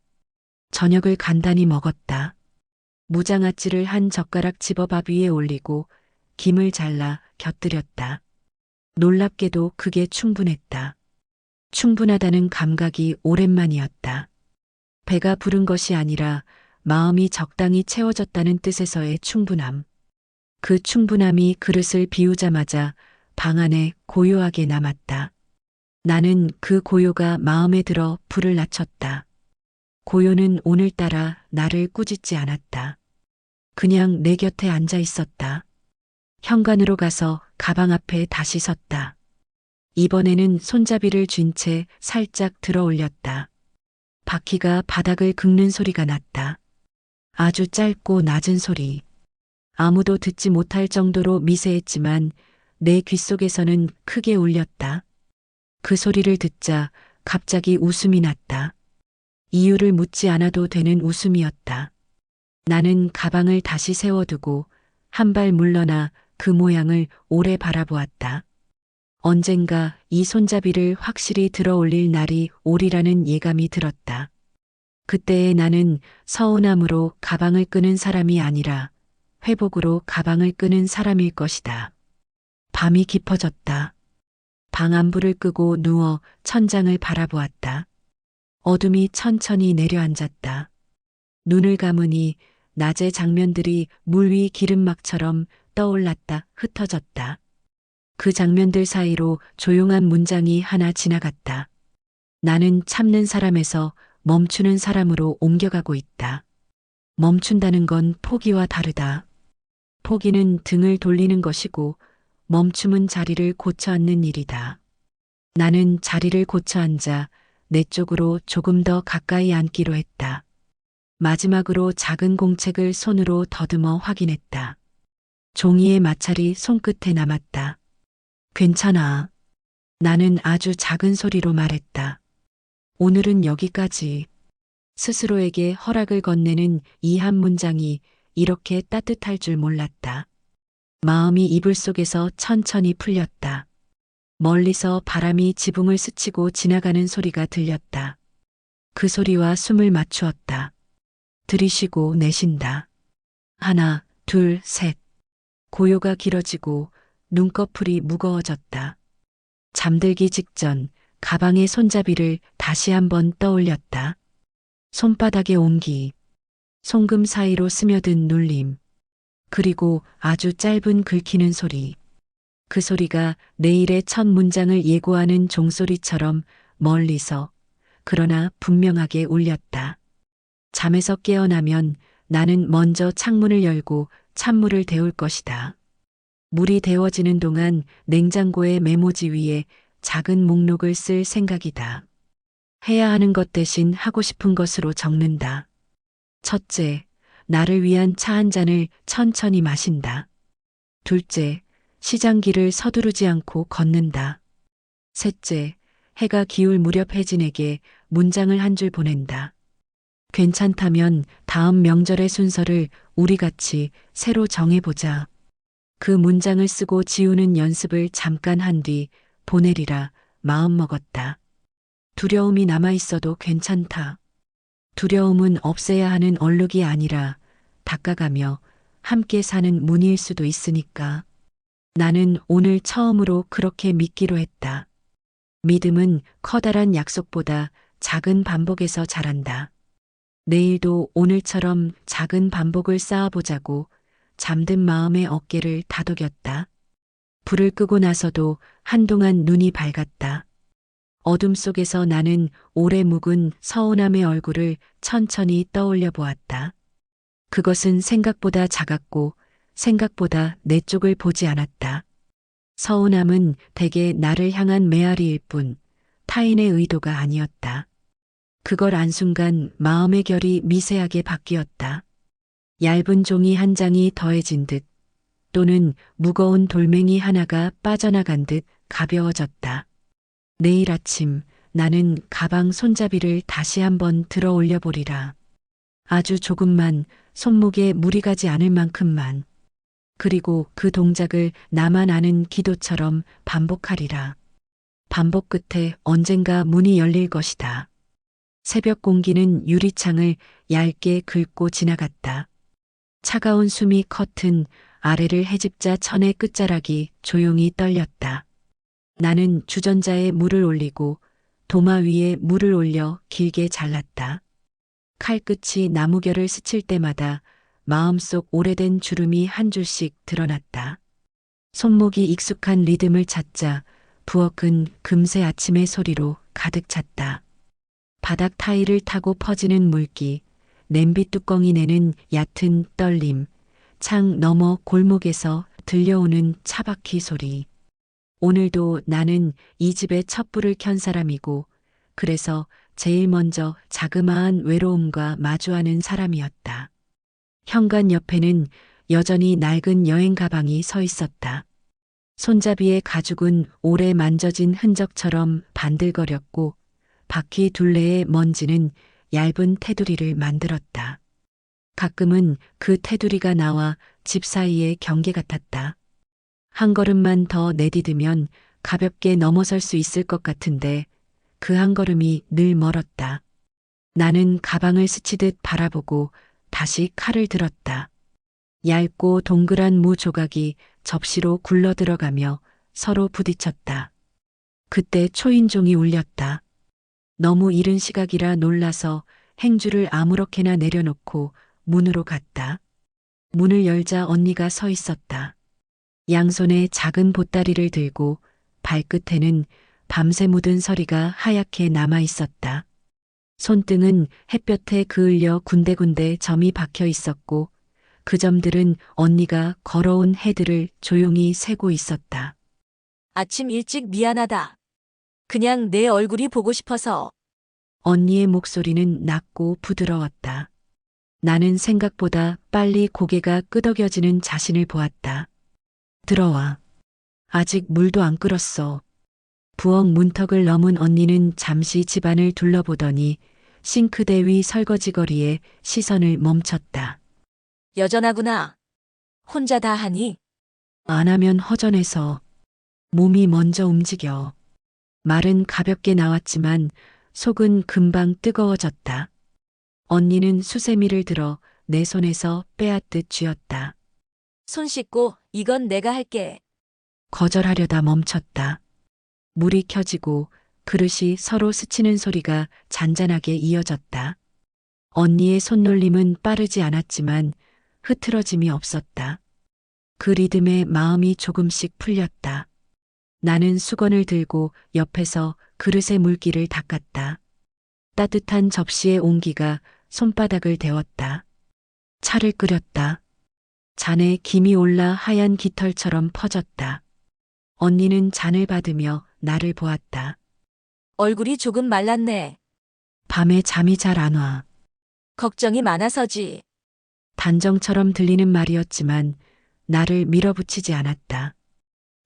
저녁을 간단히 먹었다. 무장아찌를 한 젓가락 집어 밥 위에 올리고 김을 잘라 곁들였다. 놀랍게도 그게 충분했다. 충분하다는 감각이 오랜만이었다. 배가 부른 것이 아니라 마음이 적당히 채워졌다는 뜻에서의 충분함. 그 충분함이 그릇을 비우자마자 방 안에 고요하게 남았다. 나는 그 고요가 마음에 들어 불을 낮췄다. 고요는 오늘따라 나를 꾸짖지 않았다. 그냥 내 곁에 앉아 있었다. 현관으로 가서 가방 앞에 다시 섰다. 이번에는 손잡이를 쥔 채 살짝 들어 올렸다. 바퀴가 바닥을 긁는 소리가 났다. 아주 짧고 낮은 소리. 아무도 듣지 못할 정도로 미세했지만 내 귓속에서는 크게 울렸다. 그 소리를 듣자 갑자기 웃음이 났다. 이유를 묻지 않아도 되는 웃음이었다. 나는 가방을 다시 세워두고 한 발 물러나 그 모양을 오래 바라보았다. 언젠가 이 손잡이를 확실히 들어 올릴 날이 오리라는 예감이 들었다. 그때의 나는 서운함으로 가방을 끄는 사람이 아니라 회복으로 가방을 끄는 사람일 것이다. 밤이 깊어졌다. 방 안불을 끄고 누워 천장을 바라보았다. 어둠이 천천히 내려앉았다. 눈을 감으니 낮의 장면들이 물 위 기름막처럼 떠올랐다 흩어졌다. 그 장면들 사이로 조용한 문장이 하나 지나갔다. 나는 참는 사람에서 멈추는 사람으로 옮겨가고 있다. 멈춘다는 건 포기와 다르다. 포기는 등을 돌리는 것이고 멈춤은 자리를 고쳐 앉는 일이다. 나는 자리를 고쳐 앉아 내 쪽으로 조금 더 가까이 앉기로 했다. 마지막으로 작은 공책을 손으로 더듬어 확인했다. 종이의 마찰이 손끝에 남았다. 괜찮아. 나는 아주 작은 소리로 말했다. 오늘은 여기까지. 스스로에게 허락을 건네는 이 한 문장이 이렇게 따뜻할 줄 몰랐다. 마음이 이불 속에서 천천히 풀렸다. 멀리서 바람이 지붕을 스치고 지나가는 소리가 들렸다. 그 소리와 숨을 맞추었다. 들이쉬고 내쉰다. 하나, 둘, 셋. 고요가 길어지고 눈꺼풀이 무거워졌다. 잠들기 직전 가방의 손잡이를 다시 한번 떠올렸다. 손바닥의 온기, 송금 사이로 스며든 눌림, 그리고 아주 짧은 긁히는 소리. 그 소리가 내일의 첫 문장을 예고하는 종소리처럼 멀리서 그러나 분명하게 울렸다. 잠에서 깨어나면 나는 먼저 창문을 열고 찬물을 데울 것이다. 물이 데워지는 동안 냉장고의 메모지 위에 작은 목록을 쓸 생각이다. 해야 하는 것 대신 하고 싶은 것으로 적는다. 첫째, 나를 위한 차 한 잔을 천천히 마신다. 둘째, 시장길을 서두르지 않고 걷는다. 셋째, 해가 기울 무렵 혜진에게 문장을 한 줄 보낸다. 괜찮다면 다음 명절의 순서를 우리 같이 새로 정해보자. 그 문장을 쓰고 지우는 연습을 잠깐 한 뒤 보내리라 마음먹었다. 두려움이 남아있어도 괜찮다. 두려움은 없애야 하는 얼룩이 아니라 닦아가며 함께 사는 무늬일 수도 있으니까. 나는 오늘 처음으로 그렇게 믿기로 했다. 믿음은 커다란 약속보다 작은 반복에서 자란다. 내일도 오늘처럼 작은 반복을 쌓아보자고 잠든 마음의 어깨를 다독였다. 불을 끄고 나서도 한동안 눈이 밝았다. 어둠 속에서 나는 오래 묵은 서운함의 얼굴을 천천히 떠올려 보았다. 그것은 생각보다 작았고 생각보다 내 쪽을 보지 않았다. 서운함은 대개 나를 향한 메아리일 뿐 타인의 의도가 아니었다. 그걸 안 순간 마음의 결이 미세하게 바뀌었다. 얇은 종이 한 장이 더해진 듯 또는 무거운 돌멩이 하나가 빠져나간 듯 가벼워졌다. 내일 아침 나는 가방 손잡이를 다시 한번 들어 올려 보리라. 아주 조금만, 손목에 무리 가지 않을 만큼만. 그리고 그 동작을 나만 아는 기도처럼 반복하리라. 반복 끝에 언젠가 문이 열릴 것이다. 새벽 공기는 유리창을 얇게 긁고 지나갔다. 차가운 숨이 커튼 아래를 헤집자 천의 끝자락이 조용히 떨렸다. 나는 주전자에 물을 올리고 도마 위에 물을 올려 길게 잘랐다. 칼끝이 나무결을 스칠 때마다 마음속 오래된 주름이 한 줄씩 드러났다. 손목이 익숙한 리듬을 찾자 부엌은 금세 아침의 소리로 가득 찼다. 바닥 타일을 타고 퍼지는 물기, 냄비 뚜껑이 내는 얕은 떨림, 창 너머 골목에서 들려오는 차바퀴 소리. 오늘도 나는 이 집의 촛불을 켠 사람이고 그래서 제일 먼저 자그마한 외로움과 마주하는 사람이었다. 현관 옆에는 여전히 낡은 여행 가방이 서 있었다. 손잡이의 가죽은 오래 만져진 흔적처럼 반들거렸고 바퀴 둘레의 먼지는 얇은 테두리를 만들었다. 가끔은 그 테두리가 나와 집 사이의 경계 같았다. 한 걸음만 더 내디디면 가볍게 넘어설 수 있을 것 같은데 그 한 걸음이 늘 멀었다. 나는 가방을 스치듯 바라보고 다시 칼을 들었다. 얇고 동그란 무 조각이 접시로 굴러 들어가며 서로 부딪혔다. 그때 초인종이 울렸다. 너무 이른 시각이라 놀라서 행주를 아무렇게나 내려놓고 문으로 갔다. 문을 열자 언니가 서 있었다. 양손에 작은 보따리를 들고 발끝에는 밤새 묻은 서리가 하얗게 남아 있었다. 손등은 햇볕에 그을려 군데군데 점이 박혀 있었고 그 점들은 언니가 걸어온 해들을 조용히 세고 있었다. 아침 일찍 미안하다. 그냥 내 얼굴이 보고 싶어서. 언니의 목소리는 낮고 부드러웠다. 나는 생각보다 빨리 고개가 끄덕여지는 자신을 보았다. 들어와. 아직 물도 안 끓었어. 부엌 문턱을 넘은 언니는 잠시 집안을 둘러보더니 싱크대 위 설거지거리에 시선을 멈췄다. 여전하구나. 혼자 다 하니? 안 하면 허전해서 몸이 먼저 움직여. 말은 가볍게 나왔지만 속은 금방 뜨거워졌다. 언니는 수세미를 들어 내 손에서 빼앗듯 쥐었다. 손 씻고 이건 내가 할게. 거절하려다 멈췄다. 물이 켜지고 그릇이 서로 스치는 소리가 잔잔하게 이어졌다. 언니의 손놀림은 빠르지 않았지만 흐트러짐이 없었다. 그 리듬에 마음이 조금씩 풀렸다. 나는 수건을 들고 옆에서 그릇의 물기를 닦았다. 따뜻한 접시의 온기가 손바닥을 데웠다. 차를 끓였다. 잔에 김이 올라 하얀 깃털처럼 퍼졌다. 언니는 잔을 받으며 나를 보았다. 얼굴이 조금 말랐네. 밤에 잠이 잘 안 와. 걱정이 많아서지. 단정처럼 들리는 말이었지만 나를 밀어붙이지 않았다.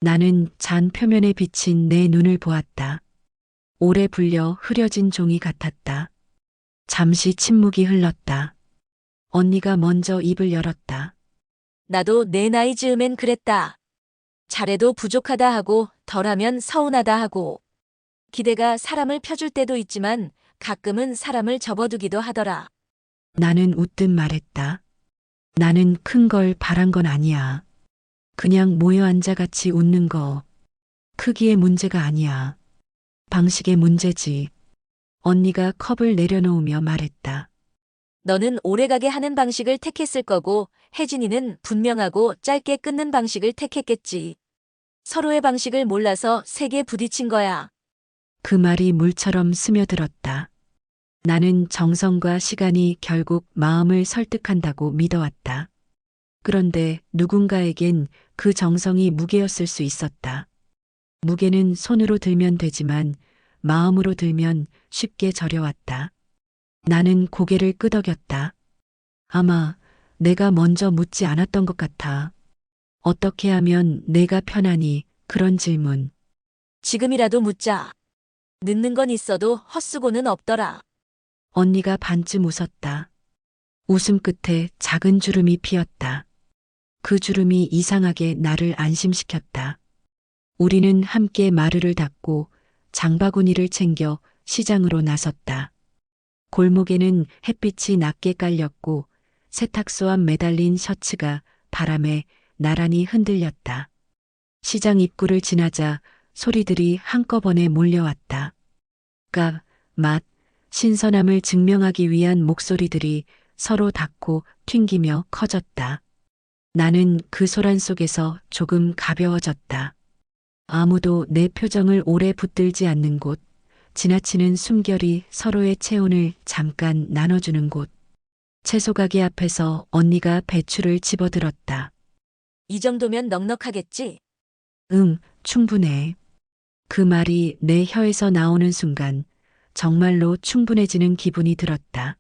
나는 잔 표면에 비친 내 눈을 보았다. 오래 불려 흐려진 종이 같았다. 잠시 침묵이 흘렀다. 언니가 먼저 입을 열었다. 나도 내 나이 즈음엔 그랬다. 잘해도 부족하다 하고 덜하면 서운하다 하고. 기대가 사람을 펴줄 때도 있지만 가끔은 사람을 접어두기도 하더라. 나는 웃듯 말했다. 나는 큰 걸 바란 건 아니야. 그냥 모여 앉아 같이 웃는 거. 크기의 문제가 아니야. 방식의 문제지. 언니가 컵을 내려놓으며 말했다. 너는 오래가게 하는 방식을 택했을 거고 혜진이는 분명하고 짧게 끊는 방식을 택했겠지. 서로의 방식을 몰라서 세게 부딪힌 거야. 그 말이 물처럼 스며들었다. 나는 정성과 시간이 결국 마음을 설득한다고 믿어왔다. 그런데 누군가에겐 그 정성이 무게였을 수 있었다. 무게는 손으로 들면 되지만 마음으로 들면 쉽게 저려왔다. 나는 고개를 끄덕였다. 아마 내가 먼저 묻지 않았던 것 같아. 어떻게 하면 내가 편하니 그런 질문. 지금이라도 묻자. 늦는 건 있어도 헛수고는 없더라. 언니가 반쯤 웃었다. 웃음 끝에 작은 주름이 피었다. 그 주름이 이상하게 나를 안심시켰다. 우리는 함께 마루를 닫고 장바구니를 챙겨 시장으로 나섰다. 골목에는 햇빛이 낮게 깔렸고 세탁소 앞 매달린 셔츠가 바람에 나란히 흔들렸다. 시장 입구를 지나자 소리들이 한꺼번에 몰려왔다. 값, 맛, 신선함을 증명하기 위한 목소리들이 서로 닿고 튕기며 커졌다. 나는 그 소란 속에서 조금 가벼워졌다. 아무도 내 표정을 오래 붙들지 않는 곳, 지나치는 숨결이 서로의 체온을 잠깐 나눠주는 곳. 채소 가게 앞에서 언니가 배추를 집어들었다. 이 정도면 넉넉하겠지? 응, 충분해. 그 말이 내 혀에서 나오는 순간 정말로 충분해지는 기분이 들었다.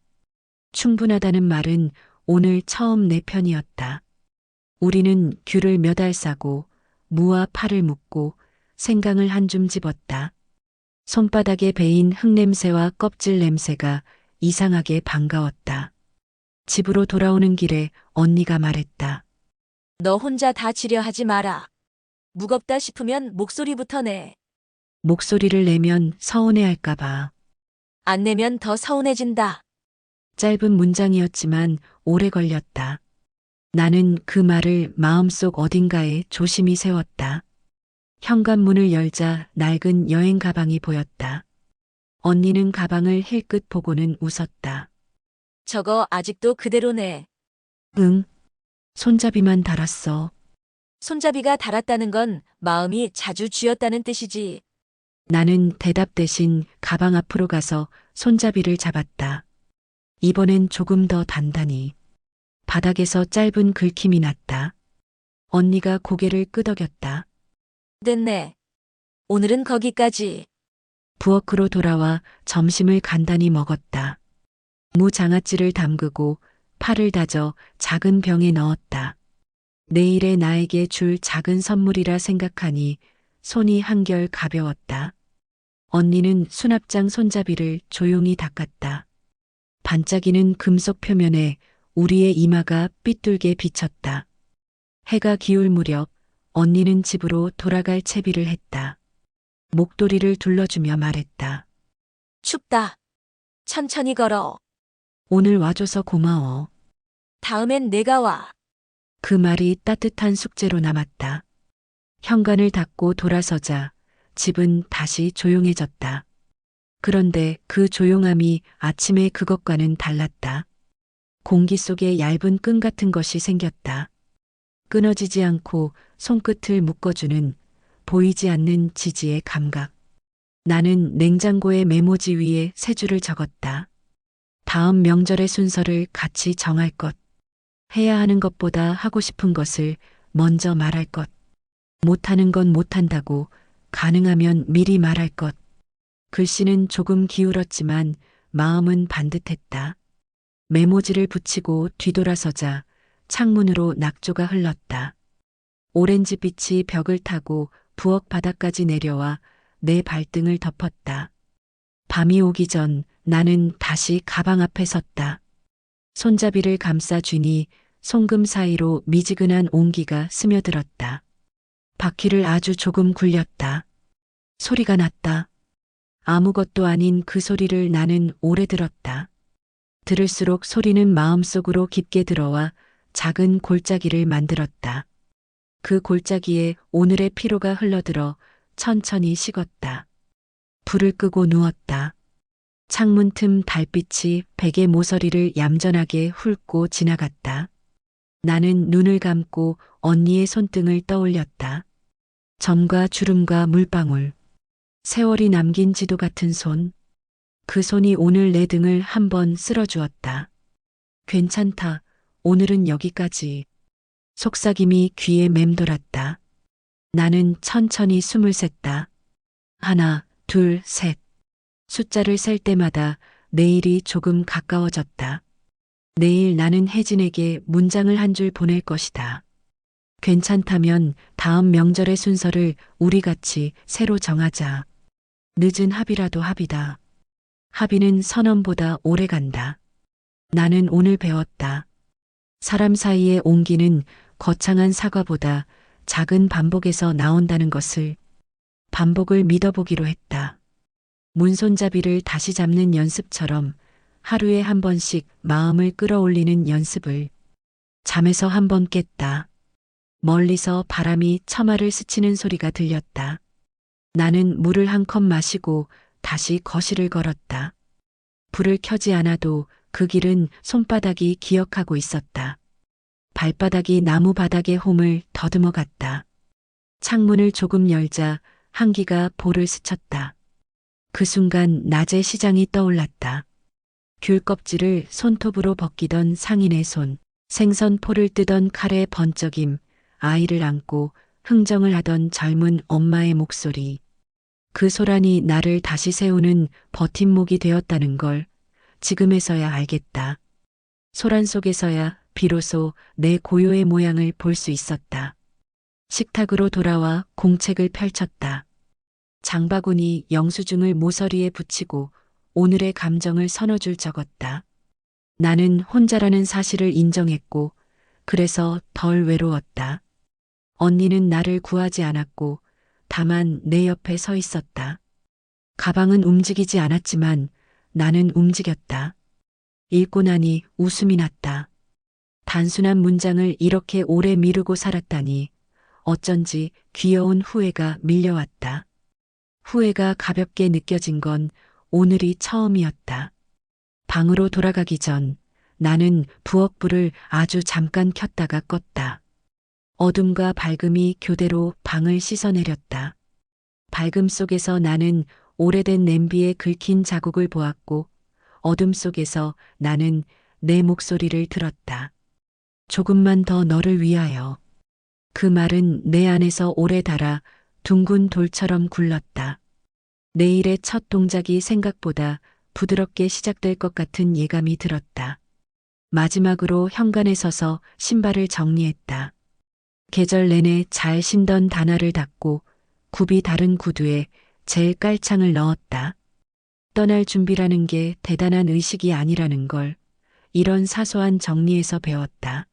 충분하다는 말은 오늘 처음 내 편이었다. 우리는 귤을 몇 알 싸고 무와 파를 묶고 생강을 한 줌 집었다. 손바닥에 배인 흙냄새와 껍질 냄새가 이상하게 반가웠다. 집으로 돌아오는 길에 언니가 말했다. 너 혼자 다 지려 하지 마라. 무겁다 싶으면 목소리부터 내. 목소리를 내면 서운해할까봐. 안 내면 더 서운해진다. 짧은 문장이었지만 오래 걸렸다. 나는 그 말을 마음속 어딘가에 조심히 세웠다. 현관문을 열자 낡은 여행 가방이 보였다. 언니는 가방을 힐끗 보고는 웃었다. 저거 아직도 그대로네. 응. 손잡이만 달았어. 손잡이가 닳았다는 건 마음이 자주 쥐었다는 뜻이지. 나는 대답 대신 가방 앞으로 가서 손잡이를 잡았다. 이번엔 조금 더 단단히. 바닥에서 짧은 긁힘이 났다. 언니가 고개를 끄덕였다. 됐네. 오늘은 거기까지. 부엌으로 돌아와 점심을 간단히 먹었다. 무장아찌를 담그고 파를 다져 작은 병에 넣었다. 내일의 나에게 줄 작은 선물이라 생각하니 손이 한결 가벼웠다. 언니는 수납장 손잡이를 조용히 닦았다. 반짝이는 금속 표면에 우리의 이마가 삐뚤게 비쳤다. 해가 기울 무렵 언니는 집으로 돌아갈 채비를 했다. 목도리를 둘러주며 말했다. 춥다. 천천히 걸어. 오늘 와줘서 고마워. 다음엔 내가 와. 그 말이 따뜻한 숙제로 남았다. 현관을 닫고 돌아서자 집은 다시 조용해졌다. 그런데 그 조용함이 아침의 그것과는 달랐다. 공기 속에 얇은 끈 같은 것이 생겼다. 끊어지지 않고 손끝을 묶어주는 보이지 않는 지지의 감각. 나는 냉장고의 메모지 위에 세 줄을 적었다. 다음 명절의 순서를 같이 정할 것. 해야 하는 것보다 하고 싶은 것을 먼저 말할 것. 못하는 건 못한다고 가능하면 미리 말할 것. 글씨는 조금 기울었지만 마음은 반듯했다. 메모지를 붙이고 뒤돌아서자 창문으로 낙조가 흘렀다. 오렌지빛이 벽을 타고 부엌 바닥까지 내려와 내 발등을 덮었다. 밤이 오기 전 나는 다시 가방 앞에 섰다. 손잡이를 감싸 쥐니 송금 사이로 미지근한 온기가 스며들었다. 바퀴를 아주 조금 굴렸다. 소리가 났다. 아무것도 아닌 그 소리를 나는 오래 들었다. 들을수록 소리는 마음속으로 깊게 들어와 작은 골짜기를 만들었다. 그 골짜기에 오늘의 피로가 흘러들어 천천히 식었다. 불을 끄고 누웠다. 창문 틈 달빛이 베개 모서리를 얌전하게 훑고 지나갔다. 나는 눈을 감고 언니의 손등을 떠올렸다. 점과 주름과 물방울. 세월이 남긴 지도 같은 손. 그 손이 오늘 내 등을 한번 쓸어주었다. 괜찮다. 오늘은 여기까지. 속삭임이 귀에 맴돌았다. 나는 천천히 숨을 샜다. 하나, 둘, 셋. 숫자를 셀 때마다 내일이 조금 가까워졌다. 내일 나는 혜진에게 문장을 한 줄 보낼 것이다. 괜찮다면 다음 명절의 순서를 우리 같이 새로 정하자. 늦은 합의라도 합의다. 합의는 선언보다 오래 간다. 나는 오늘 배웠다. 사람 사이의 온기는 거창한 사과보다 작은 반복에서 나온다는 것을. 반복을 믿어보기로 했다. 문손잡이를 다시 잡는 연습처럼 하루에 한 번씩 마음을 끌어올리는 연습을. 잠에서 한 번 깼다. 멀리서 바람이 처마를 스치는 소리가 들렸다. 나는 물을 한 컵 마시고 다시 거실을 걸었다. 불을 켜지 않아도 그 길은 손바닥이 기억하고 있었다. 발바닥이 나무 바닥의 홈을 더듬어 갔다. 창문을 조금 열자 한기가 볼을 스쳤다. 그 순간 낮의 시장이 떠올랐다. 귤 껍질을 손톱으로 벗기던 상인의 손, 생선 포를 뜨던 칼의 번쩍임, 아이를 안고 흥정을 하던 젊은 엄마의 목소리. 그 소란이 나를 다시 세우는 버팀목이 되었다는 걸 지금에서야 알겠다. 소란 속에서야 비로소 내 고요의 모양을 볼 수 있었다. 식탁으로 돌아와 공책을 펼쳤다. 장바구니 영수증을 모서리에 붙이고 오늘의 감정을 서너 줄 적었다. 나는 혼자라는 사실을 인정했고 그래서 덜 외로웠다. 언니는 나를 구하지 않았고 다만 내 옆에 서 있었다. 가방은 움직이지 않았지만 나는 움직였다. 읽고 나니 웃음이 났다. 단순한 문장을 이렇게 오래 미루고 살았다니 어쩐지 귀여운 후회가 밀려왔다. 후회가 가볍게 느껴진 건 오늘이 처음이었다. 방으로 돌아가기 전 나는 부엌불을 아주 잠깐 켰다가 껐다. 어둠과 밝음이 교대로 방을 씻어내렸다. 밝음 속에서 나는 오래된 냄비에 긁힌 자국을 보았고 어둠 속에서 나는 내 목소리를 들었다. 조금만 더 너를 위하여. 그 말은 내 안에서 오래 달아 둥근 돌처럼 굴렀다. 내일의 첫 동작이 생각보다 부드럽게 시작될 것 같은 예감이 들었다. 마지막으로 현관에 서서 신발을 정리했다. 계절 내내 잘 신던 단화를 닫고 굽이 다른 구두에 제일 깔창을 넣었다. 떠날 준비라는 게 대단한 의식이 아니라는 걸 이런 사소한 정리에서 배웠다.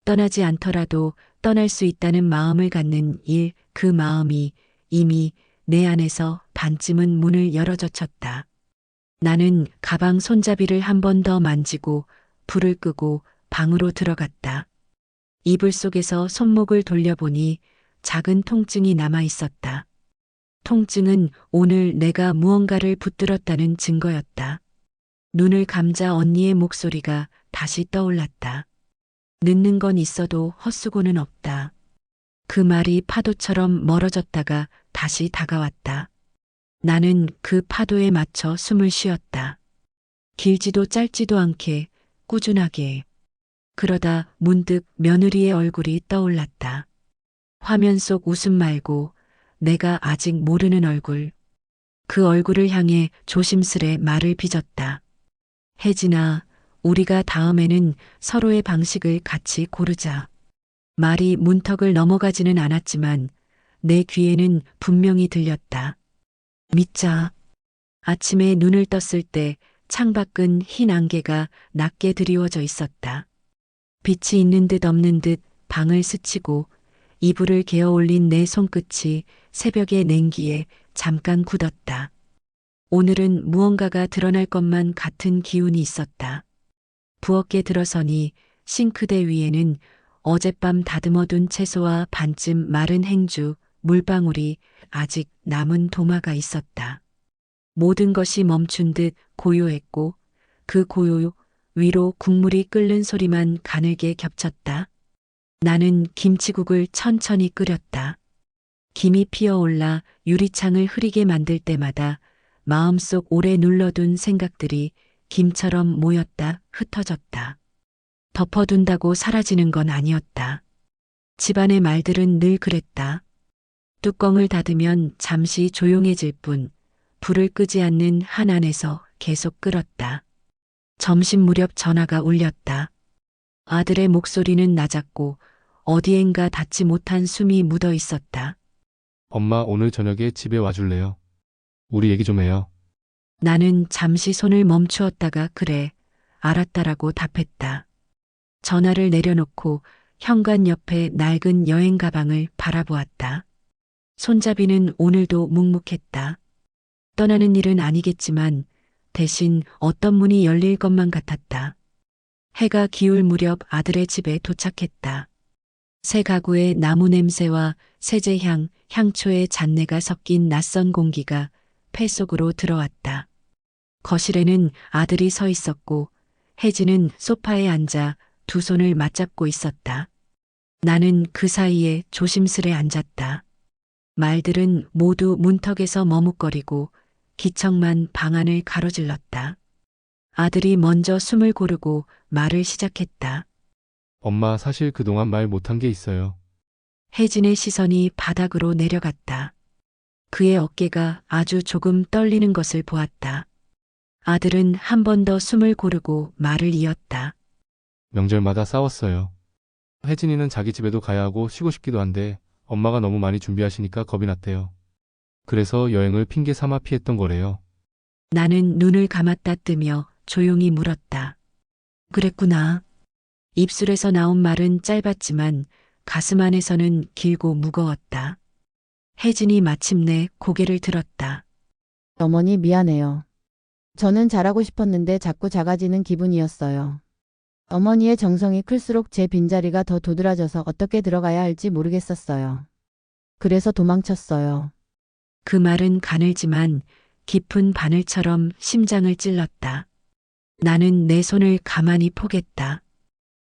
떠나지 않더라도 떠날 수 있다는 마음을 갖는 일, 그 마음이 이미 내 안에서 반쯤은 문을 열어젖혔다. 나는 가방 손잡이를 한 번 더 만지고 불을 끄고 방으로 들어갔다. 이불 속에서 손목을 돌려보니 작은 통증이 남아 있었다. 통증은 오늘 내가 무언가를 붙들었다는 증거였다. 눈을 감자 언니의 목소리가 다시 떠올랐다. 늦는 건 있어도 헛수고는 없다. 그 말이 파도처럼 멀어졌다가 다시 다가왔다. 나는 그 파도에 맞춰 숨을 쉬었다. 길지도 짧지도 않게 꾸준하게. 그러다 문득 며느리의 얼굴이 떠올랐다. 화면 속 웃음 말고 내가 아직 모르는 얼굴. 그 얼굴을 향해 조심스레 말을 빚었다. 혜진아, 우리가 다음에는 서로의 방식을 같이 고르자. 말이 문턱을 넘어가지는 않았지만 내 귀에는 분명히 들렸다. 믿자. 아침에 눈을 떴을 때 창밖은 흰 안개가 낮게 드리워져 있었다. 빛이 있는 듯 없는 듯 방을 스치고 이불을 개어 올린 내 손끝이 새벽의 냉기에 잠깐 굳었다. 오늘은 무언가가 드러날 것만 같은 기운이 있었다. 부엌에 들어서니 싱크대 위에는 어젯밤 다듬어둔 채소와 반쯤 마른 행주, 물방울이 아직 남은 도마가 있었다. 모든 것이 멈춘 듯 고요했고 그 고요 위로 국물이 끓는 소리만 가늘게 겹쳤다. 나는 김치국을 천천히 끓였다. 김이 피어올라 유리창을 흐리게 만들 때마다 마음속 오래 눌러둔 생각들이 김처럼 모였다 흩어졌다. 덮어둔다고 사라지는 건 아니었다. 집안의 말들은 늘 그랬다. 뚜껑을 닫으면 잠시 조용해질 뿐 불을 끄지 않는 한 안에서 계속 끓었다. 점심 무렵 전화가 울렸다. 아들의 목소리는 낮았고 어디엔가 닿지 못한 숨이 묻어 있었다. 엄마 오늘 저녁에 집에 와줄래요? 우리 얘기 좀 해요. 나는 잠시 손을 멈추었다가 그래, 알았다라고 답했다. 전화를 내려놓고 현관 옆에 낡은 여행 가방을 바라보았다. 손잡이는 오늘도 묵묵했다. 떠나는 일은 아니겠지만 대신 어떤 문이 열릴 것만 같았다. 해가 기울 무렵 아들의 집에 도착했다. 새 가구의 나무 냄새와 세제향, 향초의 잡내가 섞인 낯선 공기가 폐 속으로 들어왔다. 거실에는 아들이 서 있었고 혜진은 소파에 앉아 두 손을 맞잡고 있었다. 나는 그 사이에 조심스레 앉았다. 말들은 모두 문턱에서 머뭇거리고 기척만 방안을 가로질렀다. 아들이 먼저 숨을 고르고 말을 시작했다. 엄마 사실 그동안 말 못한 게 있어요. 혜진의 시선이 바닥으로 내려갔다. 그의 어깨가 아주 조금 떨리는 것을 보았다. 아들은 한 번 더 숨을 고르고 말을 이었다. 명절마다 싸웠어요. 혜진이는 자기 집에도 가야 하고 쉬고 싶기도 한데 엄마가 너무 많이 준비하시니까 겁이 났대요. 그래서 여행을 핑계 삼아 피했던 거래요. 나는 눈을 감았다 뜨며 조용히 물었다. 그랬구나. 입술에서 나온 말은 짧았지만 가슴 안에서는 길고 무거웠다. 혜진이 마침내 고개를 들었다. 어머니 미안해요. 저는 잘하고 싶었는데 자꾸 작아지는 기분이었어요. 어머니의 정성이 클수록 제 빈자리가 더 도드라져서 어떻게 들어가야 할지 모르겠었어요. 그래서 도망쳤어요. 그 말은 가늘지만 깊은 바늘처럼 심장을 찔렀다. 나는 내 손을 가만히 포겠다.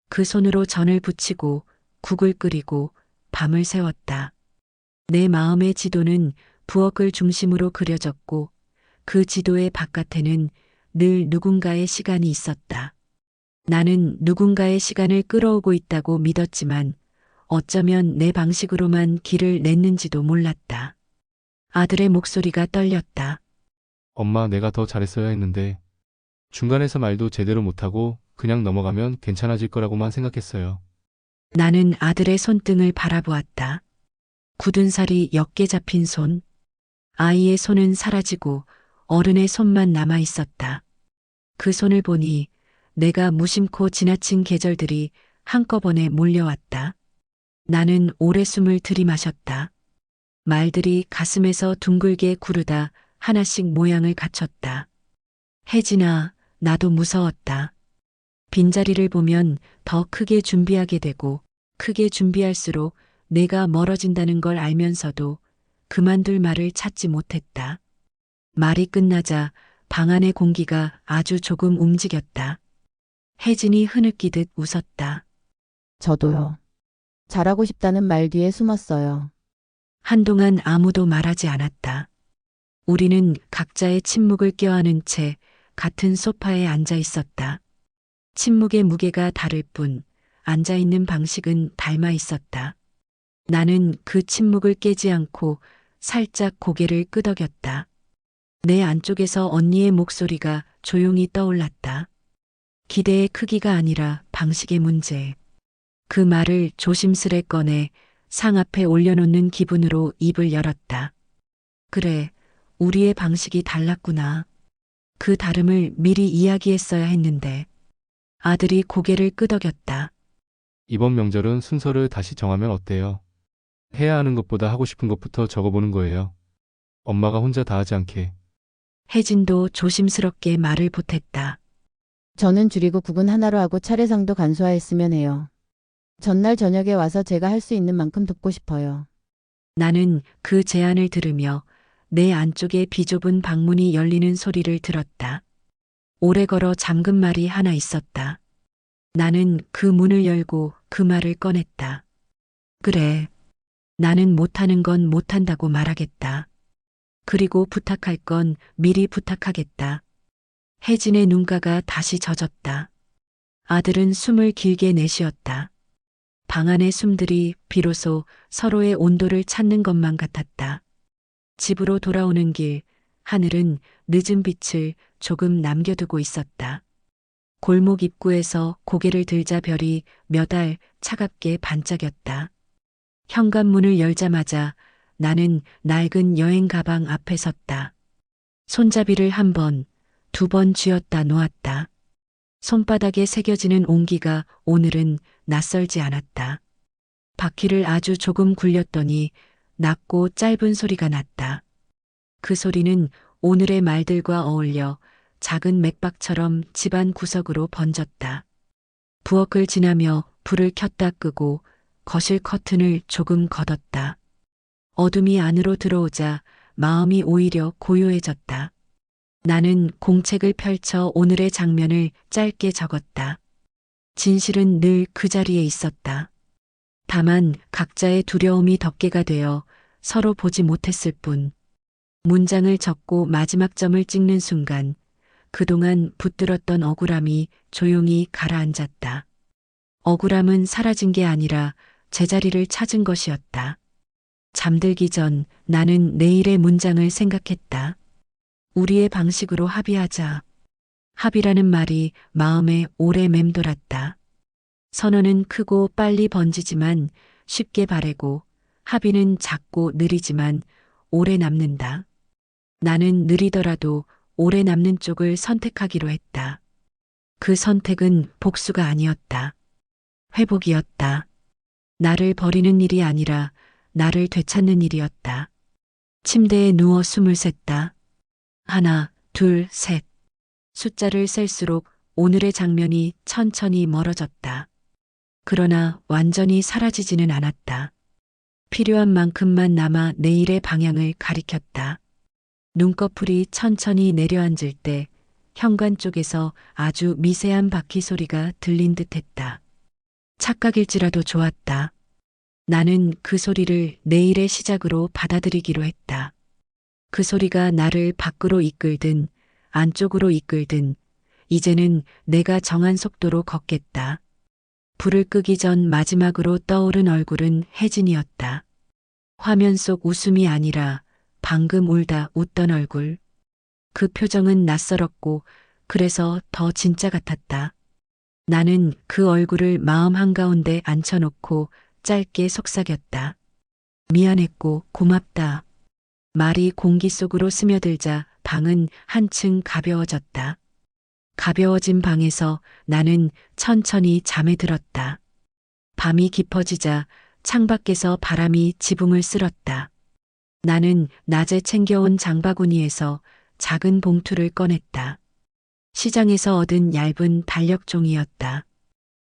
그 손으로 전을 부치고 국을 끓이고 밤을 새웠다. 내 마음의 지도는 부엌을 중심으로 그려졌고 그 지도의 바깥에는 늘 누군가의 시간이 있었다. 나는 누군가의 시간을 끌어오고 있다고 믿었지만 어쩌면 내 방식으로만 길을 냈는지도 몰랐다. 아들의 목소리가 떨렸다. 엄마 내가 더 잘했어야 했는데 중간에서 말도 제대로 못하고 그냥 넘어가면 괜찮아질 거라고만 생각했어요. 나는 아들의 손등을 바라보았다. 굳은 살이 옅게 잡힌 손. 아이의 손은 사라지고 어른의 손만 남아 있었다. 그 손을 보니 내가 무심코 지나친 계절들이 한꺼번에 몰려왔다. 나는 오래 숨을 들이마셨다. 말들이 가슴에서 둥글게 구르다 하나씩 모양을 갖췄다. 혜진아, 나도 무서웠다. 빈자리를 보면 더 크게 준비하게 되고 크게 준비할수록 내가 멀어진다는 걸 알면서도 그만둘 말을 찾지 못했다. 말이 끝나자 방 안의 공기가 아주 조금 움직였다. 혜진이 흐느끼듯 웃었다. 저도요. 잘하고 싶다는 말 뒤에 숨었어요. 한동안 아무도 말하지 않았다. 우리는 각자의 침묵을 껴안은 채 같은 소파에 앉아 있었다. 침묵의 무게가 다를 뿐 앉아 있는 방식은 닮아 있었다. 나는 그 침묵을 깨지 않고 살짝 고개를 끄덕였다. 내 안쪽에서 언니의 목소리가 조용히 떠올랐다. 기대의 크기가 아니라 방식의 문제. 그 말을 조심스레 꺼내 상 앞에 올려놓는 기분으로 입을 열었다. 그래, 우리의 방식이 달랐구나. 그 다름을 미리 이야기했어야 했는데. 아들이 고개를 끄덕였다. 이번 명절은 순서를 다시 정하면 어때요? 해야 하는 것보다 하고 싶은 것부터 적어보는 거예요. 엄마가 혼자 다 하지 않게. 혜진도 조심스럽게 말을 보탰다. 저는 줄이고 국은 하나로 하고 차례상도 간소화했으면 해요. 전날 저녁에 와서 제가 할 수 있는 만큼 돕고 싶어요. 나는 그 제안을 들으며 내 안쪽에 비좁은 방문이 열리는 소리를 들었다. 오래 걸어 잠근 말이 하나 있었다. 나는 그 문을 열고 그 말을 꺼냈다. 그래. 나는 못하는 건 못한다고 말하겠다. 그리고 부탁할 건 미리 부탁하겠다. 혜진의 눈가가 다시 젖었다. 아들은 숨을 길게 내쉬었다. 방 안의 숨들이 비로소 서로의 온도를 찾는 것만 같았다. 집으로 돌아오는 길, 하늘은 늦은 빛을 조금 남겨두고 있었다. 골목 입구에서 고개를 들자 별이 몇 알 차갑게 반짝였다. 현관문을 열자마자 나는 낡은 여행 가방 앞에 섰다. 손잡이를 한 번, 두 번 쥐었다 놓았다. 손바닥에 새겨지는 온기가 오늘은 낯설지 않았다. 바퀴를 아주 조금 굴렸더니 낮고 짧은 소리가 났다. 그 소리는 오늘의 말들과 어울려 작은 맥박처럼 집안 구석으로 번졌다. 부엌을 지나며 불을 켰다 끄고 거실 커튼을 조금 걷었다. 어둠이 안으로 들어오자 마음이 오히려 고요해졌다. 나는 공책을 펼쳐 오늘의 장면을 짧게 적었다. 진실은 늘 그 자리에 있었다. 다만 각자의 두려움이 덮개가 되어 서로 보지 못했을 뿐. 문장을 적고 마지막 점을 찍는 순간 그동안 붙들었던 억울함이 조용히 가라앉았다. 억울함은 사라진 게 아니라 제자리를 찾은 것이었다. 잠들기 전 나는 내일의 문장을 생각했다. 우리의 방식으로 합의하자. 합의라는 말이 마음에 오래 맴돌았다. 선언은 크고 빨리 번지지만 쉽게 바래고 합의는 작고 느리지만 오래 남는다. 나는 느리더라도 오래 남는 쪽을 선택하기로 했다. 그 선택은 복수가 아니었다. 회복이었다. 나를 버리는 일이 아니라 나를 되찾는 일이었다. 침대에 누워 숨을 샜다. 하나, 둘, 셋. 숫자를 셀수록 오늘의 장면이 천천히 멀어졌다. 그러나 완전히 사라지지는 않았다. 필요한 만큼만 남아 내일의 방향을 가리켰다. 눈꺼풀이 천천히 내려앉을 때 현관 쪽에서 아주 미세한 바퀴 소리가 들린 듯 했다. 착각일지라도 좋았다. 나는 그 소리를 내일의 시작으로 받아들이기로 했다. 그 소리가 나를 밖으로 이끌든 안쪽으로 이끌든 이제는 내가 정한 속도로 걷겠다. 불을 끄기 전 마지막으로 떠오른 얼굴은 혜진이었다. 화면 속 웃음이 아니라 방금 울다 웃던 얼굴. 그 표정은 낯설었고 그래서 더 진짜 같았다. 나는 그 얼굴을 마음 한가운데 앉혀놓고 짧게 속삭였다. 미안했고 고맙다. 말이 공기 속으로 스며들자 방은 한층 가벼워졌다. 가벼워진 방에서 나는 천천히 잠에 들었다. 밤이 깊어지자 창밖에서 바람이 지붕을 쓸었다. 나는 낮에 챙겨온 장바구니에서 작은 봉투를 꺼냈다. 시장에서 얻은 얇은 달력종이였다.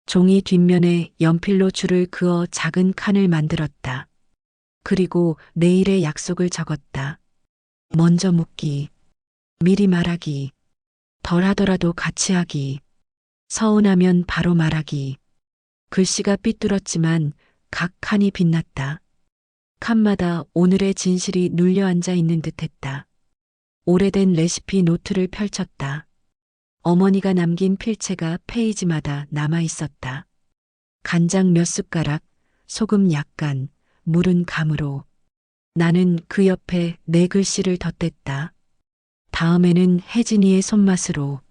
종이 뒷면에 연필로 줄을 그어 작은 칸을 만들었다. 그리고 내일의 약속을 적었다. 먼저 묻기, 미리 말하기, 덜 하더라도 같이 하기, 서운하면 바로 말하기. 글씨가 삐뚤었지만 각 칸이 빛났다. 칸마다 오늘의 진실이 눌려 앉아 있는 듯했다. 오래된 레시피 노트를 펼쳤다. 어머니가 남긴 필체가 페이지마다 남아 있었다. 간장 몇 숟가락, 소금 약간, 물은 감으로. 나는 그 옆에 내 글씨를 덧댔다. 다음에는 혜진이의 손맛으로.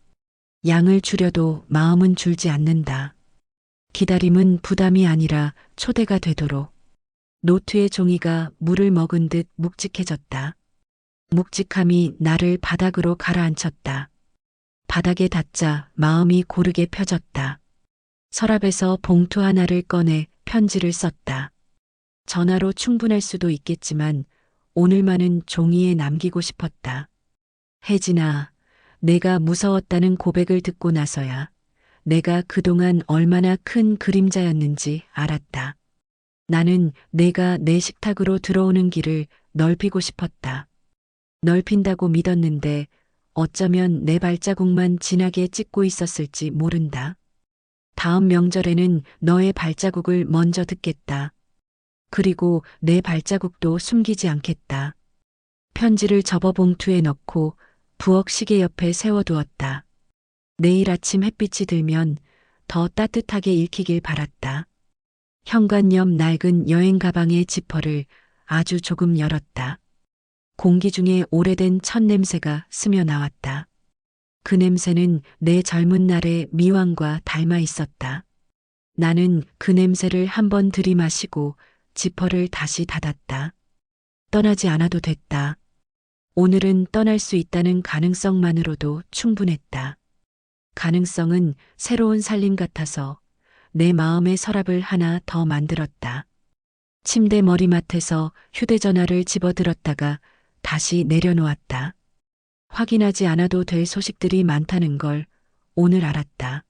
양을 줄여도 마음은 줄지 않는다. 기다림은 부담이 아니라 초대가 되도록. 노트의 종이가 물을 먹은 듯 묵직해졌다. 묵직함이 나를 바닥으로 가라앉혔다. 바닥에 닿자 마음이 고르게 펴졌다. 서랍에서 봉투 하나를 꺼내 편지를 썼다. 전화로 충분할 수도 있겠지만 오늘만은 종이에 남기고 싶었다. 혜진아, 내가 무서웠다는 고백을 듣고 나서야 내가 그동안 얼마나 큰 그림자였는지 알았다. 나는 내가 내 식탁으로 들어오는 길을 넓히고 싶었다. 넓힌다고 믿었는데 어쩌면 내 발자국만 진하게 찍고 있었을지 모른다. 다음 명절에는 너의 발자국을 먼저 듣겠다. 그리고 내 발자국도 숨기지 않겠다. 편지를 접어 봉투에 넣고 부엌 시계 옆에 세워두었다. 내일 아침 햇빛이 들면 더 따뜻하게 읽히길 바랐다. 현관옆 낡은 여행 가방의 지퍼를 아주 조금 열었다. 공기 중에 오래된 첫 냄새가 스며 나왔다. 그 냄새는 내 젊은 날의 미완과 닮아 있었다. 나는 그 냄새를 한번 들이마시고 지퍼를 다시 닫았다. 떠나지 않아도 됐다. 오늘은 떠날 수 있다는 가능성만으로도 충분했다. 가능성은 새로운 살림 같아서 내 마음의 서랍을 하나 더 만들었다. 침대 머리맡에서 휴대전화를 집어들었다가 다시 내려놓았다. 확인하지 않아도 될 소식들이 많다는 걸 오늘 알았다.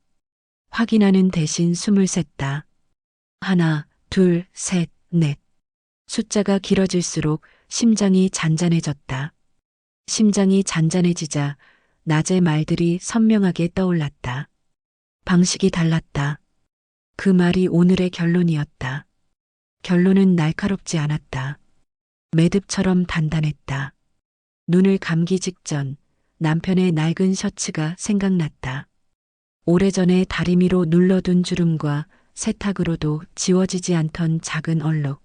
확인하는 대신 숨을 샜다. 하나, 둘, 셋, 넷. 숫자가 길어질수록 심장이 잔잔해졌다. 심장이 잔잔해지자 낮의 말들이 선명하게 떠올랐다. 방식이 달랐다. 그 말이 오늘의 결론이었다. 결론은 날카롭지 않았다. 매듭처럼 단단했다. 눈을 감기 직전 남편의 낡은 셔츠가 생각났다. 오래전에 다리미로 눌러둔 주름과 세탁으로도 지워지지 않던 작은 얼룩.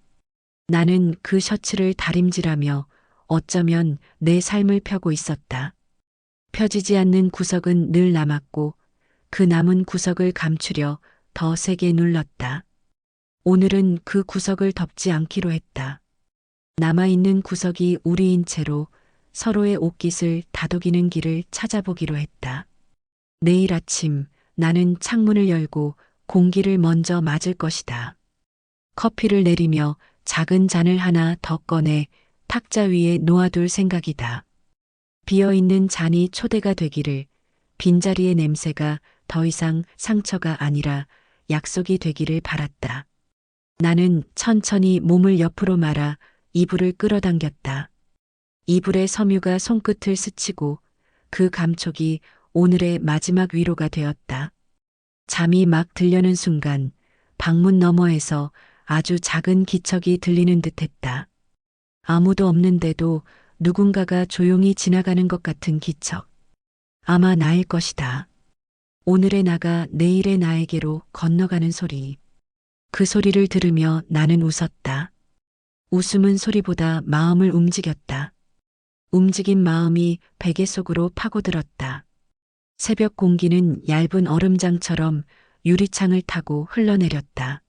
나는 그 셔츠를 다림질하며 어쩌면 내 삶을 펴고 있었다. 펴지지 않는 구석은 늘 남았고 그 남은 구석을 감추려 더 세게 눌렀다. 오늘은 그 구석을 덮지 않기로 했다. 남아있는 구석이 우리인 채로 서로의 옷깃을 다독이는 길을 찾아보기로 했다. 내일 아침 나는 창문을 열고 공기를 먼저 맞을 것이다. 커피를 내리며 작은 잔을 하나 더 꺼내 탁자 위에 놓아둘 생각이다. 비어있는 잔이 초대가 되기를, 빈자리의 냄새가 더 이상 상처가 아니라 약속이 되기를 바랐다. 나는 천천히 몸을 옆으로 말아 이불을 끌어당겼다. 이불의 섬유가 손끝을 스치고 그 감촉이 오늘의 마지막 위로가 되었다. 잠이 막 들려는 순간 방문 너머에서 아주 작은 기척이 들리는 듯했다. 아무도 없는데도 누군가가 조용히 지나가는 것 같은 기척. 아마 나일 것이다. 오늘의 나가 내일의 나에게로 건너가는 소리. 그 소리를 들으며 나는 웃었다. 웃음은 소리보다 마음을 움직였다. 움직인 마음이 베개 속으로 파고들었다. 새벽 공기는 얇은 얼음장처럼 유리창을 타고 흘러내렸다.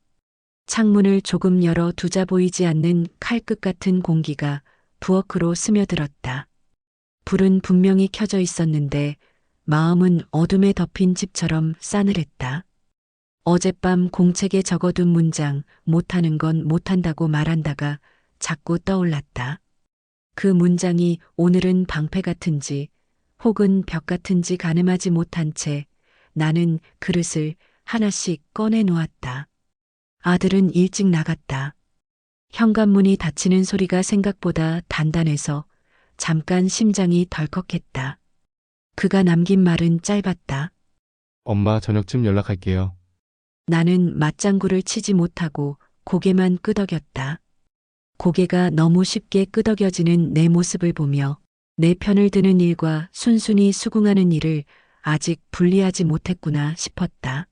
창문을 조금 열어 두자 보이지 않는 칼끝 같은 공기가 부엌으로 스며들었다. 불은 분명히 켜져 있었는데 마음은 어둠에 덮인 집처럼 싸늘했다. 어젯밤 공책에 적어둔 문장 못하는 건 못한다고 말한다가 자꾸 떠올랐다. 그 문장이 오늘은 방패 같은지 혹은 벽 같은지 가늠하지 못한 채 나는 그릇을 하나씩 꺼내 놓았다. 아들은 일찍 나갔다. 현관문이 닫히는 소리가 생각보다 단단해서 잠깐 심장이 덜컥했다. 그가 남긴 말은 짧았다. 엄마 저녁쯤 연락할게요. 나는 맞장구를 치지 못하고 고개만 끄덕였다. 고개가 너무 쉽게 끄덕여지는 내 모습을 보며 내 편을 드는 일과 순순히 수긍하는 일을 아직 분리하지 못했구나 싶었다.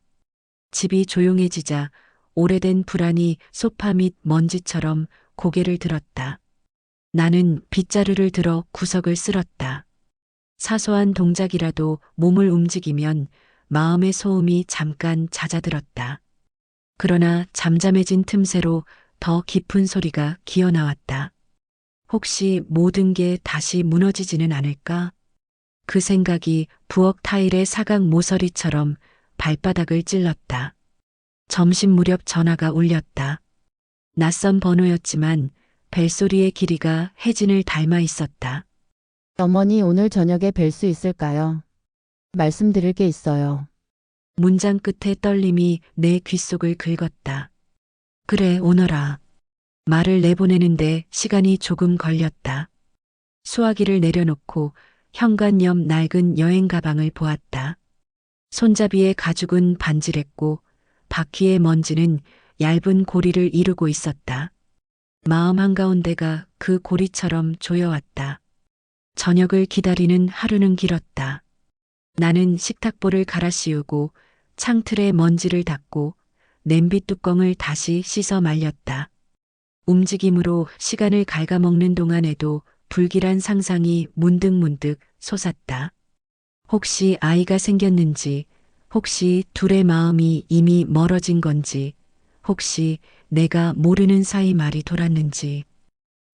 집이 조용해지자 오래된 불안이 소파 및 먼지처럼 고개를 들었다. 나는 빗자루를 들어 구석을 쓸었다. 사소한 동작이라도 몸을 움직이면 마음의 소음이 잠깐 잦아들었다. 그러나 잠잠해진 틈새로 더 깊은 소리가 기어나왔다. 혹시 모든 게 다시 무너지지는 않을까? 그 생각이 부엌 타일의 사각 모서리처럼 발바닥을 찔렀다. 점심 무렵 전화가 울렸다. 낯선 번호였지만 벨소리의 길이가 혜진을 닮아 있었다. 어머니 오늘 저녁에 뵐 수 있을까요? 말씀드릴 게 있어요. 문장 끝에 떨림이 내 귓속을 긁었다. 그래, 오너라. 말을 내보내는데 시간이 조금 걸렸다. 수화기를 내려놓고 현관 옆 낡은 여행 가방을 보았다. 손잡이의 가죽은 반질했고 바퀴의 먼지는 얇은 고리를 이루고 있었다. 마음 한가운데가 그 고리처럼 조여왔다. 저녁을 기다리는 하루는 길었다. 나는 식탁볼을 갈아 씌우고 창틀에 먼지를 닦고 냄비 뚜껑을 다시 씻어 말렸다. 움직임으로 시간을 갉아먹는 동안에도 불길한 상상이 문득문득 솟았다. 혹시 아이가 생겼는지, 혹시 둘의 마음이 이미 멀어진 건지, 혹시 내가 모르는 사이 말이 돌았는지.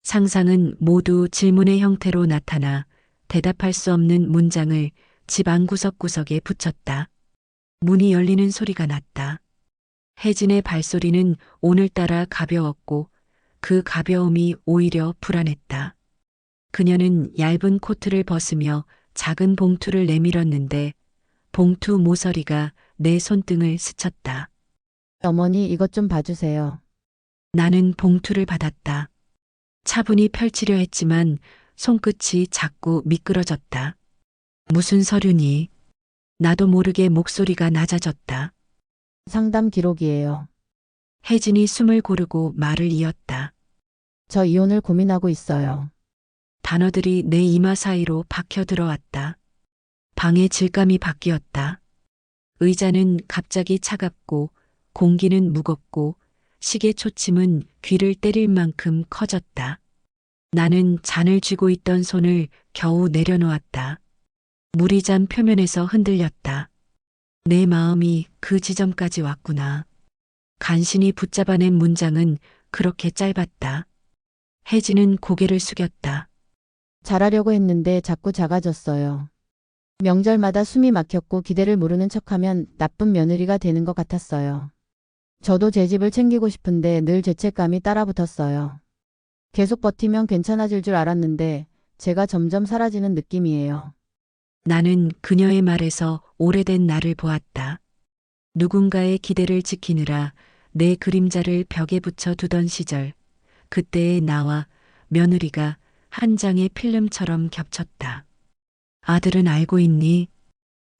상상은 모두 질문의 형태로 나타나 대답할 수 없는 문장을 집 안 구석구석에 붙였다. 문이 열리는 소리가 났다. 혜진의 발소리는 오늘따라 가벼웠고 그 가벼움이 오히려 불안했다. 그녀는 얇은 코트를 벗으며 작은 봉투를 내밀었는데 봉투 모서리가 내 손등을 스쳤다. 어머니 이것 좀 봐주세요. 나는 봉투를 받았다. 차분히 펼치려 했지만 손끝이 자꾸 미끄러졌다. 무슨 서류니? 나도 모르게 목소리가 낮아졌다. 상담 기록이에요. 혜진이 숨을 고르고 말을 이었다. 저 이혼을 고민하고 있어요. 단어들이 내 이마 사이로 박혀 들어왔다. 방의 질감이 바뀌었다. 의자는 갑자기 차갑고 공기는 무겁고 시계 초침은 귀를 때릴 만큼 커졌다. 나는 잔을 쥐고 있던 손을 겨우 내려놓았다. 물이 잔 표면에서 흔들렸다. 내 마음이 그 지점까지 왔구나. 간신히 붙잡아낸 문장은 그렇게 짧았다. 혜진은 고개를 숙였다. 잘하려고 했는데 자꾸 작아졌어요. 명절마다 숨이 막혔고 기대를 모르는 척하면 나쁜 며느리가 되는 것 같았어요. 저도 제 집을 챙기고 싶은데 늘 죄책감이 따라붙었어요. 계속 버티면 괜찮아질 줄 알았는데 제가 점점 사라지는 느낌이에요. 나는 그녀의 말에서 오래된 나를 보았다. 누군가의 기대를 지키느라 내 그림자를 벽에 붙여 두던 시절, 그때의 나와 며느리가 한 장의 필름처럼 겹쳤다. 아들은 알고 있니?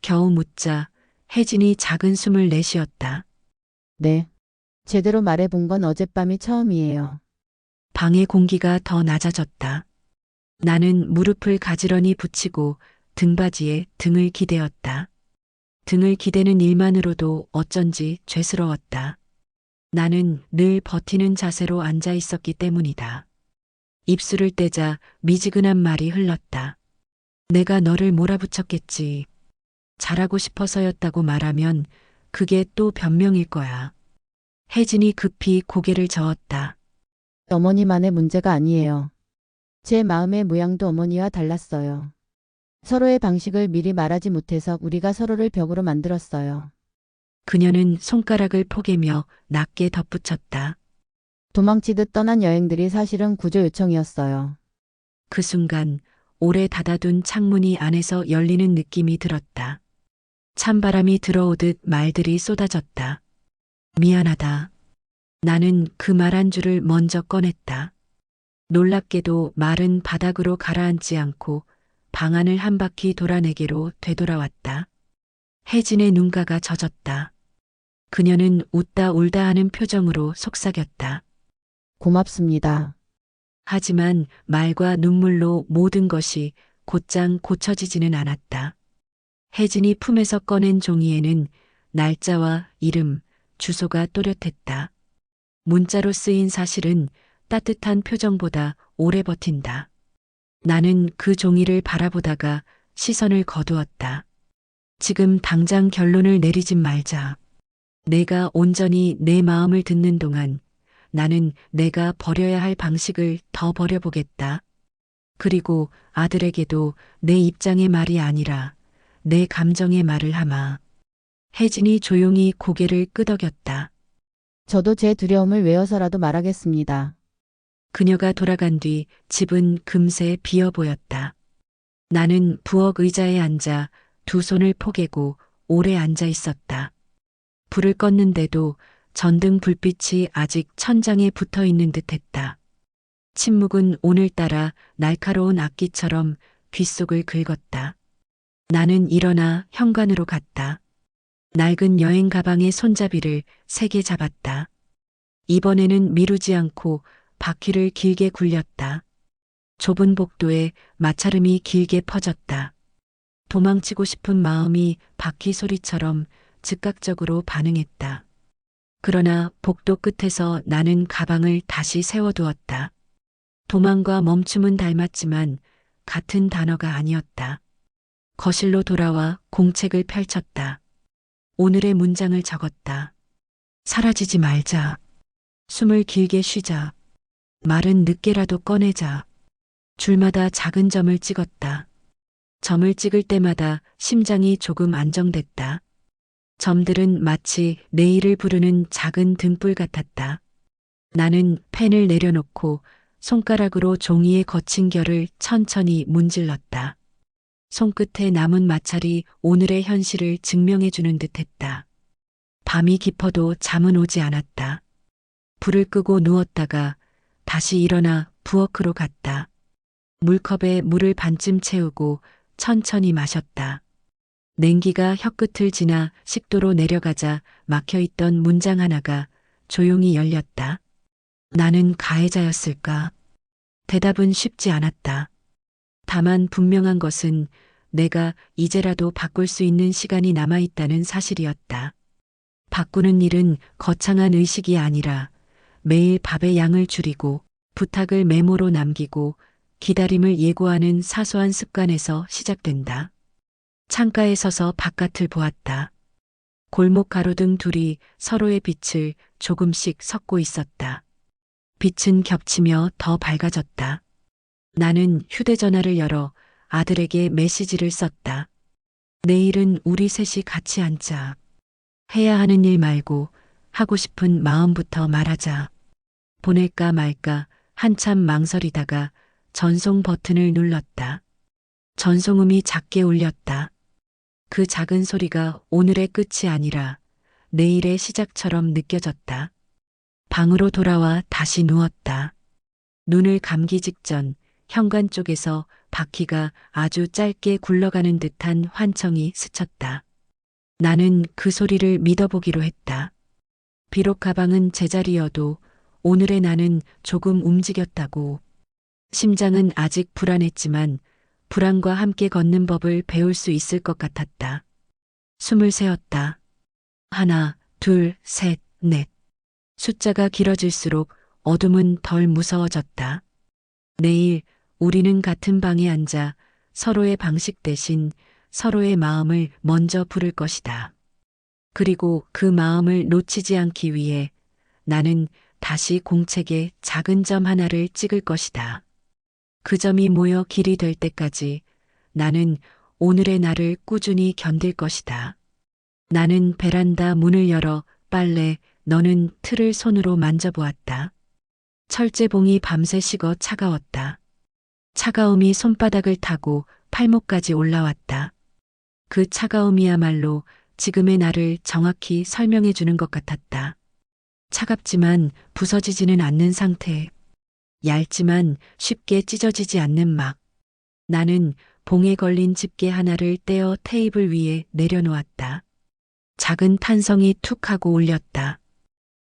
겨우 묻자 혜진이 작은 숨을 내쉬었다. 네. 제대로 말해본 건 어젯밤이 처음이에요. 방의 공기가 더 낮아졌다. 나는 무릎을 가지런히 붙이고 등받이에 등을 기대었다. 등을 기대는 일만으로도 어쩐지 죄스러웠다. 나는 늘 버티는 자세로 앉아 있었기 때문이다. 입술을 떼자 미지근한 말이 흘렀다. 내가 너를 몰아붙였겠지. 잘하고 싶어서였다고 말하면 그게 또 변명일 거야. 혜진이 급히 고개를 저었다. 어머니만의 문제가 아니에요. 제 마음의 모양도 어머니와 달랐어요. 서로의 방식을 미리 말하지 못해서 우리가 서로를 벽으로 만들었어요. 그녀는 손가락을 포개며 낮게 덧붙였다. 도망치듯 떠난 여행들이 사실은 구조 요청이었어요. 그 순간 오래 닫아둔 창문이 안에서 열리는 느낌이 들었다. 찬바람이 들어오듯 말들이 쏟아졌다. 미안하다. 나는 그 말 한 줄을 먼저 꺼냈다. 놀랍게도 말은 바닥으로 가라앉지 않고 방안을 한 바퀴 돌아 내게로 되돌아왔다. 혜진의 눈가가 젖었다. 그녀는 웃다 울다 하는 표정으로 속삭였다. 고맙습니다. 하지만 말과 눈물로 모든 것이 곧장 고쳐지지는 않았다. 혜진이 품에서 꺼낸 종이에는 날짜와 이름, 주소가 또렷했다. 문자로 쓰인 사실은 따뜻한 표정보다 오래 버틴다. 나는 그 종이를 바라보다가 시선을 거두었다. 지금 당장 결론을 내리진 말자. 내가 온전히 내 마음을 듣는 동안 나는 내가 버려야 할 방식을 더 버려보겠다. 그리고 아들에게도 내 입장의 말이 아니라 내 감정의 말을 하마. 혜진이 조용히 고개를 끄덕였다. 저도 제 두려움을 외워서라도 말하겠습니다. 그녀가 돌아간 뒤 집은 금세 비어 보였다. 나는 부엌 의자에 앉아 두 손을 포개고 오래 앉아 있었다. 불을 껐는데도 전등 불빛이 아직 천장에 붙어 있는 듯 했다. 침묵은 오늘따라 날카로운 악기처럼 귓속을 긁었다. 나는 일어나 현관으로 갔다. 낡은 여행 가방의 손잡이를 3개 잡았다. 이번에는 미루지 않고 바퀴를 길게 굴렸다. 좁은 복도에 마찰음이 길게 퍼졌다. 도망치고 싶은 마음이 바퀴 소리처럼 즉각적으로 반응했다. 그러나 복도 끝에서 나는 가방을 다시 세워두었다. 도망과 멈춤은 닮았지만 같은 단어가 아니었다. 거실로 돌아와 공책을 펼쳤다. 오늘의 문장을 적었다. 사라지지 말자. 숨을 길게 쉬자. 말은 늦게라도 꺼내자. 줄마다 작은 점을 찍었다. 점을 찍을 때마다 심장이 조금 안정됐다. 점들은 마치 내일을 부르는 작은 등불 같았다. 나는 펜을 내려놓고 손가락으로 종이의 거친 결을 천천히 문질렀다. 손끝에 남은 마찰이 오늘의 현실을 증명해주는 듯했다. 밤이 깊어도 잠은 오지 않았다. 불을 끄고 누웠다가 다시 일어나 부엌으로 갔다. 물컵에 물을 반쯤 채우고 천천히 마셨다. 냉기가 혀끝을 지나 식도로 내려가자 막혀있던 문장 하나가 조용히 열렸다. 나는 가해자였을까? 대답은 쉽지 않았다. 다만 분명한 것은 내가 이제라도 바꿀 수 있는 시간이 남아있다는 사실이었다. 바꾸는 일은 거창한 의식이 아니라 매일 밥의 양을 줄이고 부탁을 메모로 남기고 기다림을 예고하는 사소한 습관에서 시작된다. 창가에 서서 바깥을 보았다. 골목 가로등 둘이 서로의 빛을 조금씩 섞고 있었다. 빛은 겹치며 더 밝아졌다. 나는 휴대전화를 열어 아들에게 메시지를 썼다. 내일은 우리 셋이 같이 앉자. 해야 하는 일 말고 하고 싶은 마음부터 말하자. 보낼까 말까 한참 망설이다가 전송 버튼을 눌렀다. 전송음이 작게 울렸다. 그 작은 소리가 오늘의 끝이 아니라 내일의 시작처럼 느껴졌다. 방으로 돌아와 다시 누웠다. 눈을 감기 직전 현관 쪽에서 바퀴가 아주 짧게 굴러가는 듯한 환청이 스쳤다. 나는 그 소리를 믿어보기로 했다. 비록 가방은 제자리여도 오늘의 나는 조금 움직였다고. 심장은 아직 불안했지만 불안과 함께 걷는 법을 배울 수 있을 것 같았다. 숨을 세었다. 하나, 둘, 셋, 넷. 숫자가 길어질수록 어둠은 덜 무서워졌다. 내일 우리는 같은 방에 앉아 서로의 방식 대신 서로의 마음을 먼저 부를 것이다. 그리고 그 마음을 놓치지 않기 위해 나는 다시 공책에 작은 점 하나를 찍을 것이다. 그 점이 모여 길이 될 때까지 나는 오늘의 나를 꾸준히 견딜 것이다. 나는 베란다 문을 열어 빨래, 너는 틀을 손으로 만져보았다. 철제봉이 밤새 식어 차가웠다. 차가움이 손바닥을 타고 팔목까지 올라왔다. 그 차가움이야말로 지금의 나를 정확히 설명해 주는 것 같았다. 차갑지만 부서지지는 않는 상태. 얇지만 쉽게 찢어지지 않는 막. 나는 봉에 걸린 집게 하나를 떼어 테이블 위에 내려놓았다. 작은 탄성이 툭 하고 울렸다.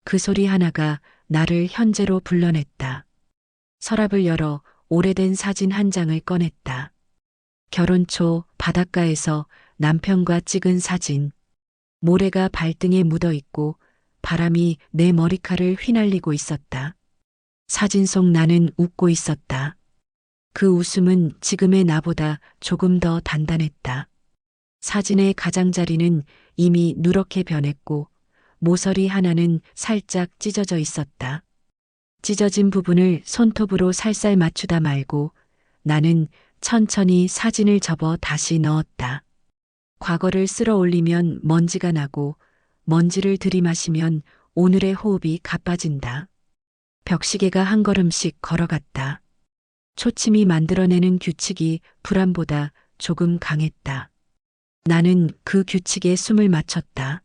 그 소리 하나가 나를 현재로 불러냈다. 서랍을 열어 오래된 사진 한 장을 꺼냈다. 결혼 초 바닷가에서 남편과 찍은 사진. 모래가 발등에 묻어 있고 바람이 내 머리칼을 휘날리고 있었다. 사진 속 나는 웃고 있었다. 그 웃음은 지금의 나보다 조금 더 단단했다. 사진의 가장자리는 이미 누렇게 변했고 모서리 하나는 살짝 찢어져 있었다. 찢어진 부분을 손톱으로 살살 맞추다 말고 나는 천천히 사진을 접어 다시 넣었다. 과거를 쓸어 올리면 먼지가 나고 먼지를 들이마시면 오늘의 호흡이 가빠진다. 벽시계가 한 걸음씩 걸어갔다. 초침이 만들어내는 규칙이 불안보다 조금 강했다. 나는 그 규칙에 숨을 맞췄다.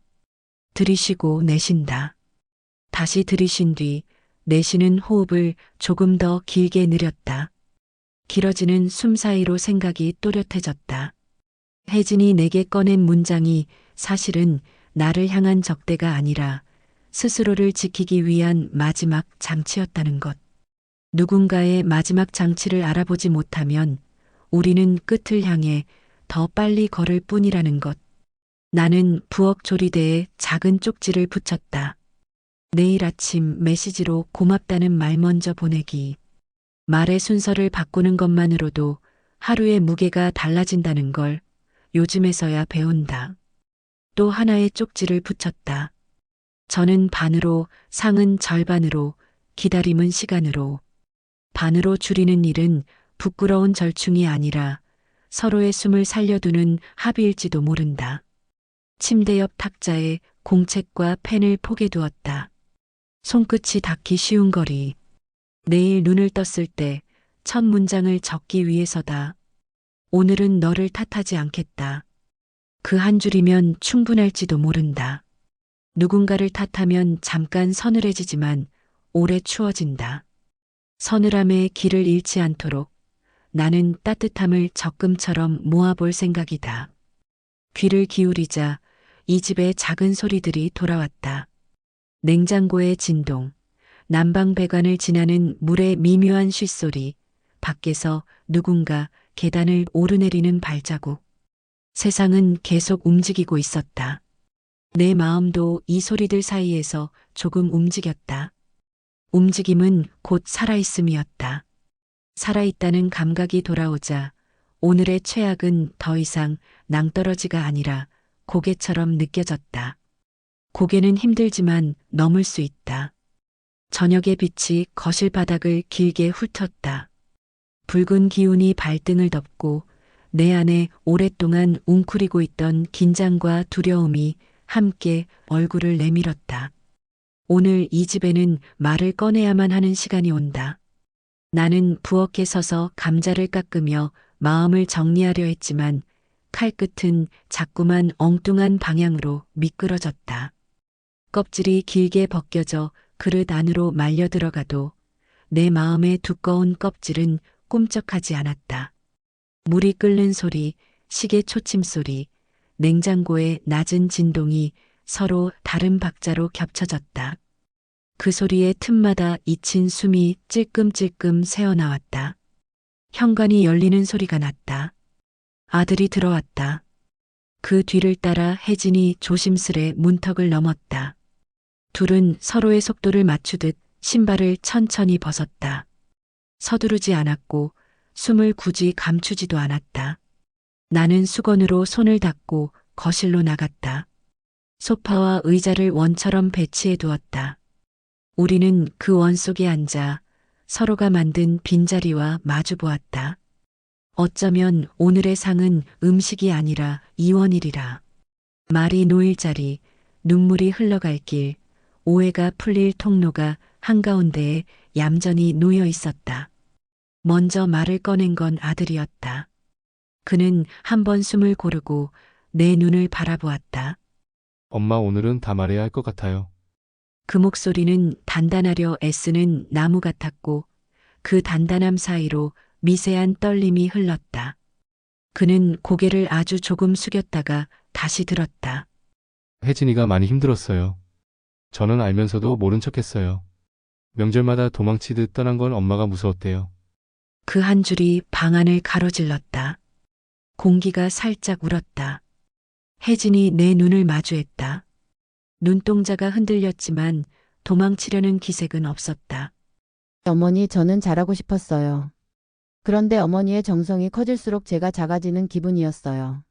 들이쉬고 내쉰다. 다시 들이쉰 뒤 내쉬는 호흡을 조금 더 길게 느렸다. 길어지는 숨 사이로 생각이 또렷해졌다. 혜진이 내게 꺼낸 문장이 사실은 나를 향한 적대가 아니라 스스로를 지키기 위한 마지막 장치였다는 것. 누군가의 마지막 장치를 알아보지 못하면 우리는 끝을 향해 더 빨리 걸을 뿐이라는 것. 나는 부엌 조리대에 작은 쪽지를 붙였다. 내일 아침 메시지로 고맙다는 말 먼저 보내기. 말의 순서를 바꾸는 것만으로도 하루의 무게가 달라진다는 걸 요즘에서야 배운다. 또 하나의 쪽지를 붙였다. 저는 반으로, 상은 절반으로, 기다림은 시간으로. 반으로 줄이는 일은 부끄러운 절충이 아니라 서로의 숨을 살려두는 합의일지도 모른다. 침대 옆 탁자에 공책과 펜을 포개 두었다. 손끝이 닿기 쉬운 거리. 내일 눈을 떴을 때 첫 문장을 적기 위해서다. 오늘은 너를 탓하지 않겠다. 그 한 줄이면 충분할지도 모른다. 누군가를 탓하면 잠깐 서늘해지지만 오래 추워진다. 서늘함의 길을 잃지 않도록 나는 따뜻함을 적금처럼 모아볼 생각이다. 귀를 기울이자 이 집의 작은 소리들이 돌아왔다. 냉장고의 진동, 난방 배관을 지나는 물의 미묘한 쉿소리, 밖에서 누군가 계단을 오르내리는 발자국. 세상은 계속 움직이고 있었다. 내 마음도 이 소리들 사이에서 조금 움직였다. 움직임은 곧 살아있음이었다. 살아있다는 감각이 돌아오자 오늘의 최악은 더 이상 낭떠러지가 아니라 고개처럼 느껴졌다. 고개는 힘들지만 넘을 수 있다. 저녁의 빛이 거실 바닥을 길게 훑었다. 붉은 기운이 발등을 덮고 내 안에 오랫동안 웅크리고 있던 긴장과 두려움이 함께 얼굴을 내밀었다. 오늘 이 집에는 말을 꺼내야만 하는 시간이 온다. 나는 부엌에 서서 감자를 깎으며 마음을 정리하려 했지만 칼끝은 자꾸만 엉뚱한 방향으로 미끄러졌다. 껍질이 길게 벗겨져 그릇 안으로 말려 들어가도 내 마음의 두꺼운 껍질은 꿈쩍하지 않았다. 물이 끓는 소리, 시계 초침 소리, 냉장고의 낮은 진동이 서로 다른 박자로 겹쳐졌다. 그 소리의 틈마다 잊힌 숨이 찔끔찔끔 새어나왔다. 현관이 열리는 소리가 났다. 아들이 들어왔다. 그 뒤를 따라 혜진이 조심스레 문턱을 넘었다. 둘은 서로의 속도를 맞추듯 신발을 천천히 벗었다. 서두르지 않았고 숨을 굳이 감추지도 않았다. 나는 수건으로 손을 닦고 거실로 나갔다. 소파와 의자를 원처럼 배치해 두었다. 우리는 그 원 속에 앉아 서로가 만든 빈자리와 마주 보았다. 어쩌면 오늘의 상은 음식이 아니라 이원일이라. 말이 놓일 자리, 눈물이 흘러갈 길, 오해가 풀릴 통로가 한가운데에 얌전히 놓여 있었다. 먼저 말을 꺼낸 건 아들이었다. 그는 한 번 숨을 고르고 내 눈을 바라보았다. 엄마 오늘은 다 말해야 할 것 같아요. 그 목소리는 단단하려 애쓰는 나무 같았고 그 단단함 사이로 미세한 떨림이 흘렀다. 그는 고개를 아주 조금 숙였다가 다시 들었다. 혜진이가 많이 힘들었어요. 저는 알면서도 모른 척했어요. 명절마다 도망치듯 떠난 건 엄마가 무서웠대요. 그 한 줄이 방 안을 가로질렀다. 공기가 살짝 울었다. 혜진이 내 눈을 마주했다. 눈동자가 흔들렸지만 도망치려는 기색은 없었다. 어머니, 저는 잘하고 싶었어요. 그런데 어머니의 정성이 커질수록 제가 작아지는 기분이었어요.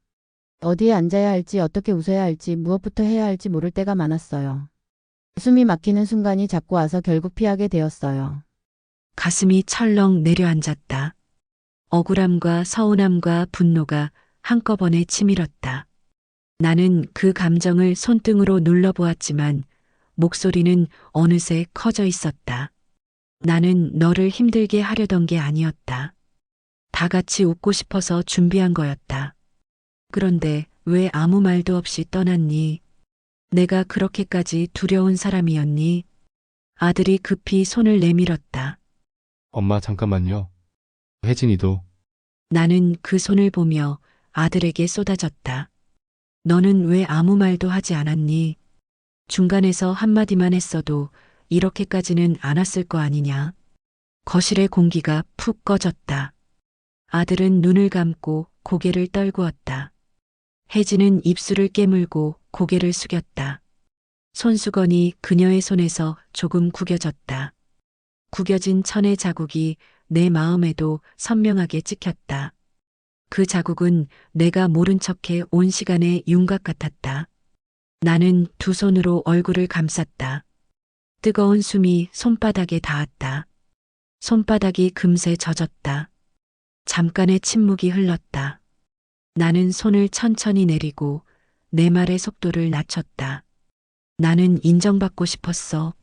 어디에 앉아야 할지, 어떻게 웃어야 할지, 무엇부터 해야 할지 모를 때가 많았어요. 숨이 막히는 순간이 자꾸 와서 결국 피하게 되었어요. 가슴이 철렁 내려앉았다. 억울함과 서운함과 분노가 한꺼번에 치밀었다. 나는 그 감정을 손등으로 눌러보았지만 목소리는 어느새 커져 있었다. 나는 너를 힘들게 하려던 게 아니었다. 다 같이 웃고 싶어서 준비한 거였다. 그런데 왜 아무 말도 없이 떠났니? 내가 그렇게까지 두려운 사람이었니? 아들이 급히 손을 내밀었다. 엄마 잠깐만요. 혜진이도. 나는 그 손을 보며 아들에게 쏟아졌다. 너는 왜 아무 말도 하지 않았니? 중간에서 한마디만 했어도 이렇게까지는 안 왔을 거 아니냐? 거실의 공기가 푹 꺼졌다. 아들은 눈을 감고 고개를 떨구었다. 혜진은 입술을 깨물고 고개를 숙였다. 손수건이 그녀의 손에서 조금 구겨졌다. 구겨진 천의 자국이 내 마음에도 선명하게 찍혔다. 그 자국은 내가 모른 척해 온 시간의 윤곽 같았다. 나는 두 손으로 얼굴을 감쌌다. 뜨거운 숨이 손바닥에 닿았다. 손바닥이 금세 젖었다. 잠깐의 침묵이 흘렀다. 나는 손을 천천히 내리고 내 말의 속도를 낮췄다. 나는 인정받고 싶었어.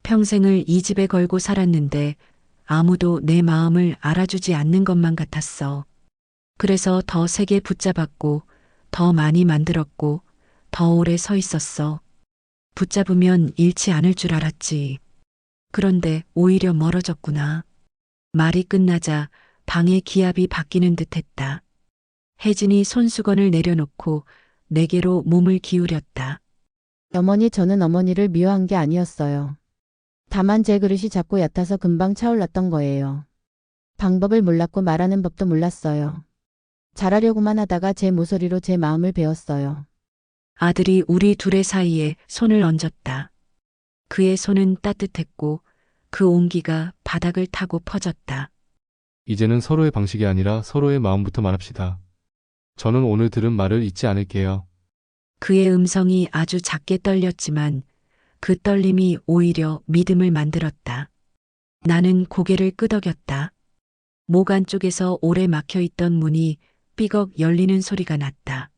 평생을 이 집에 걸고 살았는데 아무도 내 마음을 알아주지 않는 것만 같았어. 그래서 더 세게 붙잡았고 더 많이 만들었고 더 오래 서 있었어. 붙잡으면 잃지 않을 줄 알았지. 그런데 오히려 멀어졌구나. 말이 끝나자 방의 기압이 바뀌는 듯 했다. 혜진이 손수건을 내려놓고 내게로 몸을 기울였다. 어머니, 저는 어머니를 미워한 게 아니었어요. 다만 제 그릇이 작고 얕아서 금방 차올랐던 거예요. 방법을 몰랐고 말하는 법도 몰랐어요. 잘하려고만 하다가 제 모서리로 제 마음을 베었어요. 아들이 우리 둘의 사이에 손을 얹었다. 그의 손은 따뜻했고 그 온기가 바닥을 타고 퍼졌다. 이제는 서로의 방식이 아니라 서로의 마음부터 말합시다. 저는 오늘 들은 말을 잊지 않을게요. 그의 음성이 아주 작게 떨렸지만 그 떨림이 오히려 믿음을 만들었다. 나는 고개를 끄덕였다. 목 안쪽에서 오래 막혀있던 문이 삐걱 열리는 소리가 났다.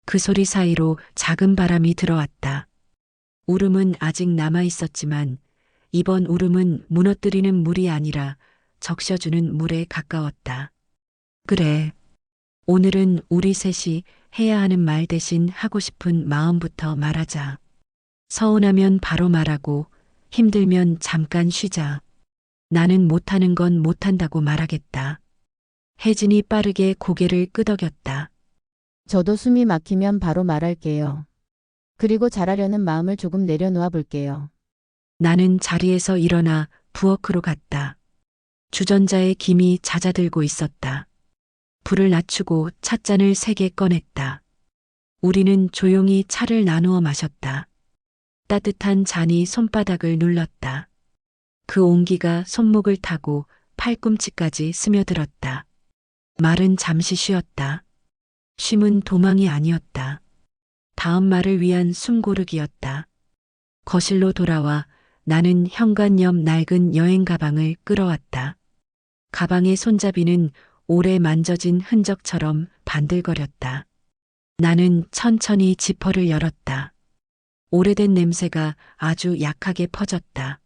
그 소리 사이로 작은 바람이 들어왔다. 울음은 아직 남아있었지만 이번 울음은 무너뜨리는 물이 아니라 적셔주는 물에 가까웠다. 그래. 오늘은 우리 셋이 해야 하는 말 대신 하고 싶은 마음부터 말하자. 서운하면 바로 말하고 힘들면 잠깐 쉬자. 나는 못하는 건 못한다고 말하겠다. 혜진이 빠르게 고개를 끄덕였다. 저도 숨이 막히면 바로 말할게요. 그리고 잘하려는 마음을 조금 내려놓아 볼게요. 나는 자리에서 일어나 부엌으로 갔다. 주전자에 김이 잦아들고 있었다. 불을 낮추고 찻잔을 3개 꺼냈다. 우리는 조용히 차를 나누어 마셨다. 따뜻한 잔이 손바닥을 눌렀다. 그 온기가 손목을 타고 팔꿈치까지 스며들었다. 말은 잠시 쉬었다. 쉼은 도망이 아니었다. 다음 말을 위한 숨고르기였다. 거실로 돌아와 나는 현관 옆 낡은 여행 가방을 끌어왔다. 가방의 손잡이는 오래 만져진 흔적처럼 반들거렸다. 나는 천천히 지퍼를 열었다. 오래된 냄새가 아주 약하게 퍼졌다.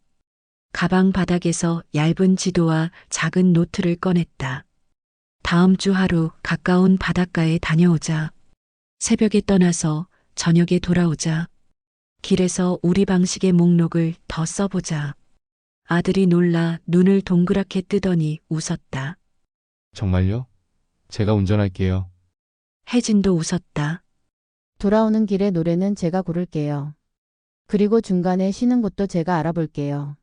가방 바닥에서 얇은 지도와 작은 노트를 꺼냈다. 다음 주 하루 가까운 바닷가에 다녀오자. 새벽에 떠나서 저녁에 돌아오자. 길에서 우리 방식의 목록을 더 써보자. 아들이 놀라 눈을 동그랗게 뜨더니 웃었다. 정말요? 제가 운전할게요. 혜진도 웃었다. 돌아오는 길에 노래는 제가 고를게요. 그리고 중간에 쉬는 곳도 제가 알아볼게요.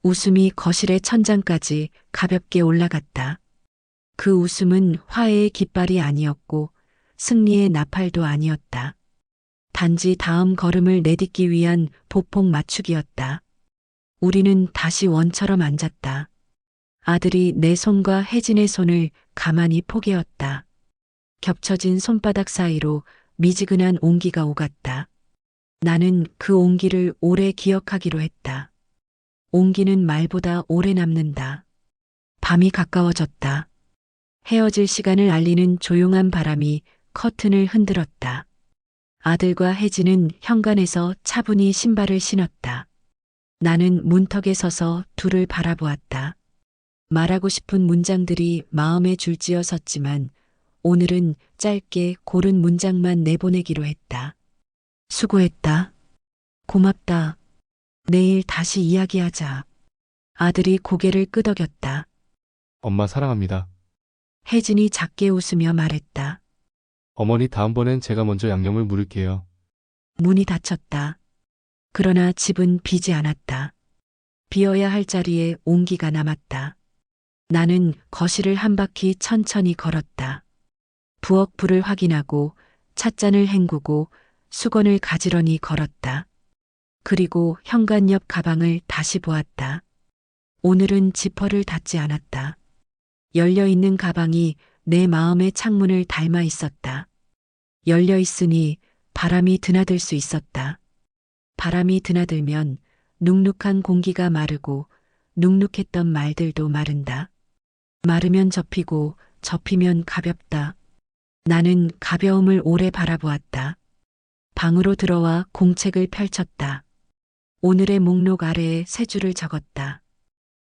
웃음이 거실의 천장까지 가볍게 올라갔다. 그 웃음은 화해의 깃발이 아니었고 승리의 나팔도 아니었다. 단지 다음 걸음을 내딛기 위한 보폭 맞추기였다. 우리는 다시 원처럼 앉았다. 아들이 내 손과 혜진의 손을 가만히 포개었다. 겹쳐진 손바닥 사이로 미지근한 온기가 오갔다. 나는 그 온기를 오래 기억하기로 했다. 온기는 말보다 오래 남는다. 밤이 가까워졌다. 헤어질 시간을 알리는 조용한 바람이 커튼을 흔들었다. 아들과 혜진은 현관에서 차분히 신발을 신었다. 나는 문턱에 서서 둘을 바라보았다. 말하고 싶은 문장들이 마음에 줄지어 섰지만 오늘은 짧게 고른 문장만 내보내기로 했다. 수고했다. 고맙다. 내일 다시 이야기하자. 아들이 고개를 끄덕였다. 엄마 사랑합니다. 혜진이 작게 웃으며 말했다. 어머니 다음번엔 제가 먼저 양념을 물을게요. 문이 닫혔다. 그러나 집은 비지 않았다. 비어야 할 자리에 온기가 남았다. 나는 거실을 한 바퀴 천천히 걸었다. 부엌 불을 확인하고 찻잔을 헹구고 수건을 가지런히 걸었다. 그리고 현관 옆 가방을 다시 보았다. 오늘은 지퍼를 닫지 않았다. 열려있는 가방이 내 마음의 창문을 닮아 있었다. 열려 있으니 바람이 드나들 수 있었다. 바람이 드나들면 눅눅한 공기가 마르고 눅눅했던 말들도 마른다. 마르면 접히고 접히면 가볍다. 나는 가벼움을 오래 바라보았다. 방으로 들어와 공책을 펼쳤다. 오늘의 목록 아래에 세 줄을 적었다.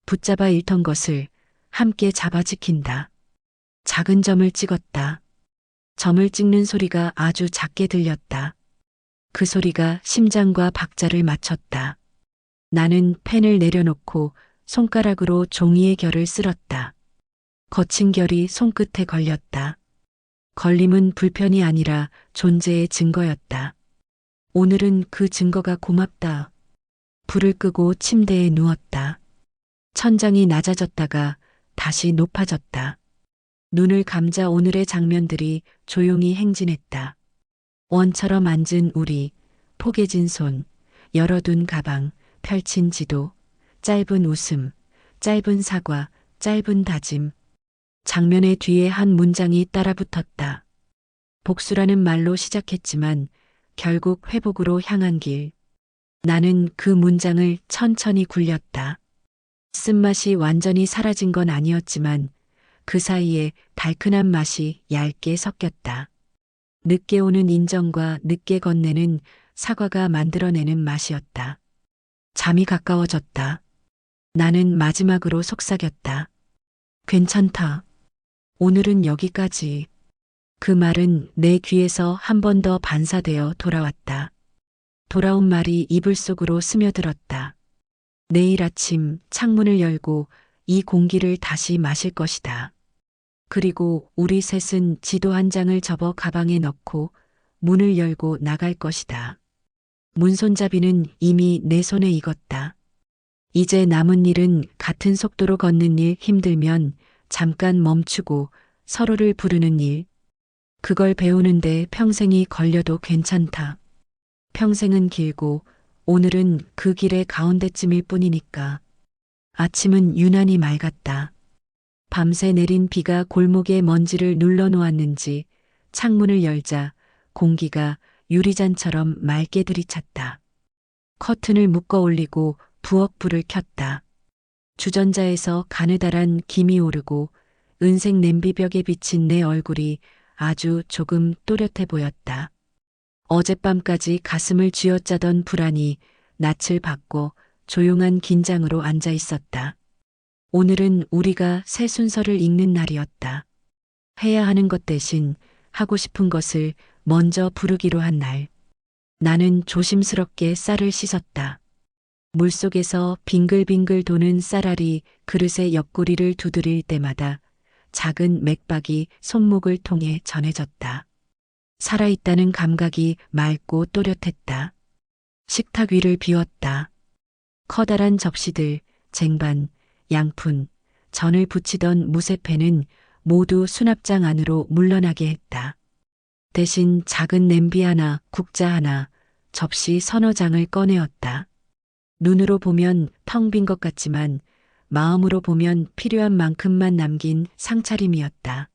붙잡아 읽던 것을 함께 잡아 지킨다. 작은 점을 찍었다. 점을 찍는 소리가 아주 작게 들렸다. 그 소리가 심장과 박자를 맞췄다. 나는 펜을 내려놓고 손가락으로 종이의 결을 쓸었다. 거친 결이 손끝에 걸렸다. 걸림은 불편이 아니라 존재의 증거였다. 오늘은 그 증거가 고맙다. 불을 끄고 침대에 누웠다. 천장이 낮아졌다가 다시 높아졌다. 눈을 감자 오늘의 장면들이 조용히 행진했다. 원처럼 앉은 우리, 포개진 손, 열어둔 가방, 펼친 지도, 짧은 웃음, 짧은 사과, 짧은 다짐. 장면의 뒤에 한 문장이 따라붙었다. 복수라는 말로 시작했지만 결국 회복으로 향한 길. 나는 그 문장을 천천히 굴렸다. 쓴맛이 완전히 사라진 건 아니었지만 그 사이에 달큰한 맛이 얇게 섞였다. 늦게 오는 인정과 늦게 건네는 사과가 만들어내는 맛이었다. 잠이 가까워졌다. 나는 마지막으로 속삭였다. 괜찮다. 오늘은 여기까지. 그 말은 내 귀에서 한 번 더 반사되어 돌아왔다. 돌아온 말이 이불 속으로 스며들었다. 내일 아침 창문을 열고 이 공기를 다시 마실 것이다. 그리고 우리 셋은 지도 한 장을 접어 가방에 넣고 문을 열고 나갈 것이다. 문손잡이는 이미 내 손에 익었다. 이제 남은 일은 같은 속도로 걷는 일, 힘들면 잠깐 멈추고 서로를 부르는 일. 그걸 배우는데 평생이 걸려도 괜찮다. 평생은 길고 오늘은 그 길의 가운데쯤일 뿐이니까. 아침은 유난히 맑았다. 밤새 내린 비가 골목에 먼지를 눌러놓았는지 창문을 열자 공기가 유리잔처럼 맑게 들이찼다. 커튼을 묶어 올리고 부엌 불을 켰다. 주전자에서 가느다란 김이 오르고 은색 냄비벽에 비친 내 얼굴이 아주 조금 또렷해 보였다. 어젯밤까지 가슴을 쥐어짜던 불안이 낯을 받고 조용한 긴장으로 앉아 있었다. 오늘은 우리가 새 순서를 읽는 날이었다. 해야 하는 것 대신 하고 싶은 것을 먼저 부르기로 한 날. 나는 조심스럽게 쌀을 씻었다. 물속에서 빙글빙글 도는 쌀알이 그릇의 옆구리를 두드릴 때마다 작은 맥박이 손목을 통해 전해졌다. 살아있다는 감각이 맑고 또렷했다. 식탁 위를 비웠다. 커다란 접시들, 쟁반, 양푼, 전을 부치던 무쇠패는 모두 수납장 안으로 물러나게 했다. 대신 작은 냄비 하나, 국자 하나, 접시 서너 장을 꺼내었다. 눈으로 보면 텅 빈 것 같지만 마음으로 보면 필요한 만큼만 남긴 상차림이었다.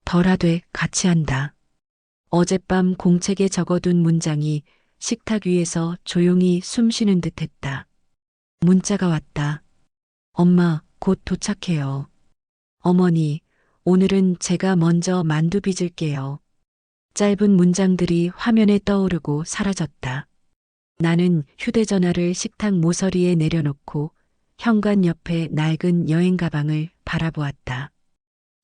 덜하되 같이 한다. 어젯밤 공책에 적어둔 문장이 식탁 위에서 조용히 숨 쉬는 듯 했다. 문자가 왔다. 엄마, 곧 도착해요. 어머니, 오늘은 제가 먼저 만두 빚을게요. 짧은 문장들이 화면에 떠오르고 사라졌다. 나는 휴대전화를 식탁 모서리에 내려놓고 현관 옆에 낡은 여행 가방을 바라보았다.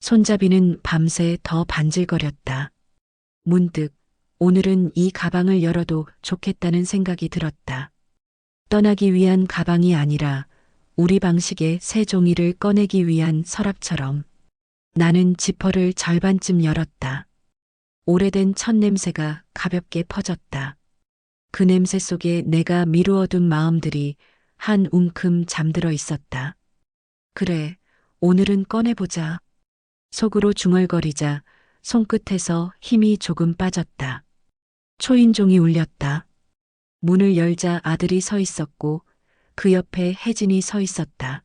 손잡이는 밤새 더 반질거렸다. 문득 오늘은 이 가방을 열어도 좋겠다는 생각이 들었다. 떠나기 위한 가방이 아니라 우리 방식의 새 종이를 꺼내기 위한 서랍처럼. 나는 지퍼를 절반쯤 열었다. 오래된 첫 냄새가 가볍게 퍼졌다. 그 냄새 속에 내가 미루어둔 마음들이 한 움큼 잠들어 있었다. 그래, 오늘은 꺼내보자. 속으로 중얼거리자 손끝에서 힘이 조금 빠졌다. 초인종이 울렸다. 문을 열자 아들이 서 있었고 그 옆에 혜진이 서 있었다.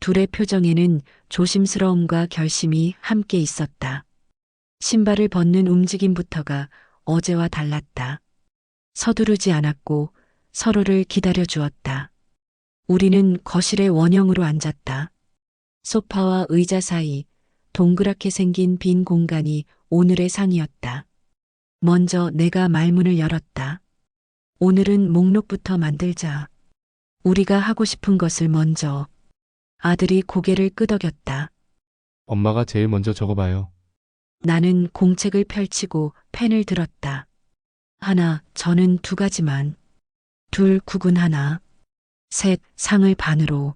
둘의 표정에는 조심스러움과 결심이 함께 있었다. 신발을 벗는 움직임부터가 어제와 달랐다. 서두르지 않았고 서로를 기다려 주었다. 우리는 거실의 원형으로 앉았다. 소파와 의자 사이 동그랗게 생긴 빈 공간이 오늘의 상이었다. 먼저 내가 말문을 열었다. 오늘은 목록부터 만들자. 우리가 하고 싶은 것을 먼저. 아들이 고개를 끄덕였다. 엄마가 제일 먼저 적어봐요. 나는 공책을 펼치고 펜을 들었다. 하나, 저는 두 가지만. 둘, 국은 하나. 셋, 상을 반으로.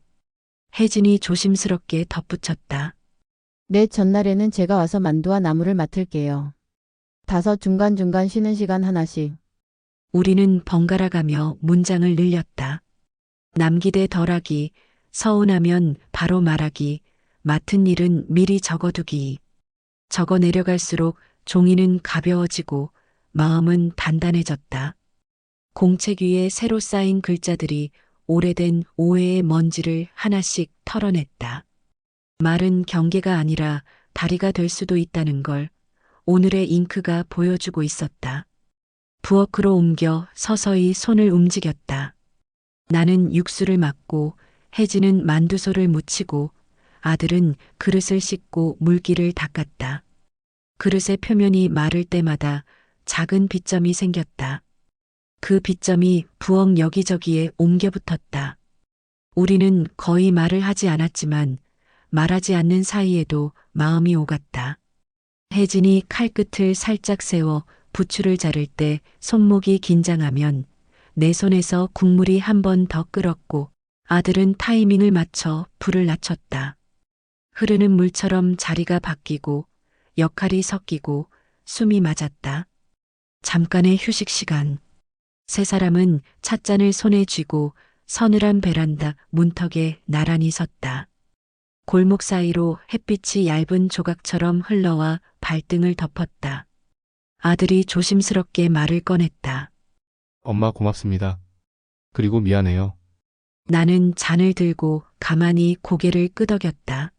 혜진이 조심스럽게 덧붙였다. 넷, 전날에는 제가 와서 만두와 나물을 맡을게요. 다섯, 중간중간 쉬는 시간 하나씩. 우리는 번갈아가며 문장을 늘렸다. 남기대 덜하기, 서운하면 바로 말하기, 맡은 일은 미리 적어두기. 적어 내려갈수록 종이는 가벼워지고 마음은 단단해졌다. 공책 위에 새로 쌓인 글자들이 오래된 오해의 먼지를 하나씩 털어냈다. 말은 경계가 아니라 다리가 될 수도 있다는 걸 오늘의 잉크가 보여주고 있었다. 부엌으로 옮겨 서서히 손을 움직였다. 나는 육수를 막고 혜진은 만두소를 묻히고 아들은 그릇을 씻고 물기를 닦았다. 그릇의 표면이 마를 때마다 작은 빗점이 생겼다. 그 빗점이 부엌 여기저기에 옮겨 붙었다. 우리는 거의 말을 하지 않았지만 말하지 않는 사이에도 마음이 오갔다. 혜진이 칼끝을 살짝 세워 부추를 자를 때 손목이 긴장하면 내 손에서 국물이 한 번 더 끓었고 아들은 타이밍을 맞춰 불을 낮췄다. 흐르는 물처럼 자리가 바뀌고 역할이 섞이고 숨이 맞았다. 잠깐의 휴식 시간. 세 사람은 찻잔을 손에 쥐고 서늘한 베란다 문턱에 나란히 섰다. 골목 사이로 햇빛이 얇은 조각처럼 흘러와 발등을 덮었다. 아들이 조심스럽게 말을 꺼냈다. 엄마 고맙습니다. 그리고 미안해요. 나는 잔을 들고 가만히 고개를 끄덕였다.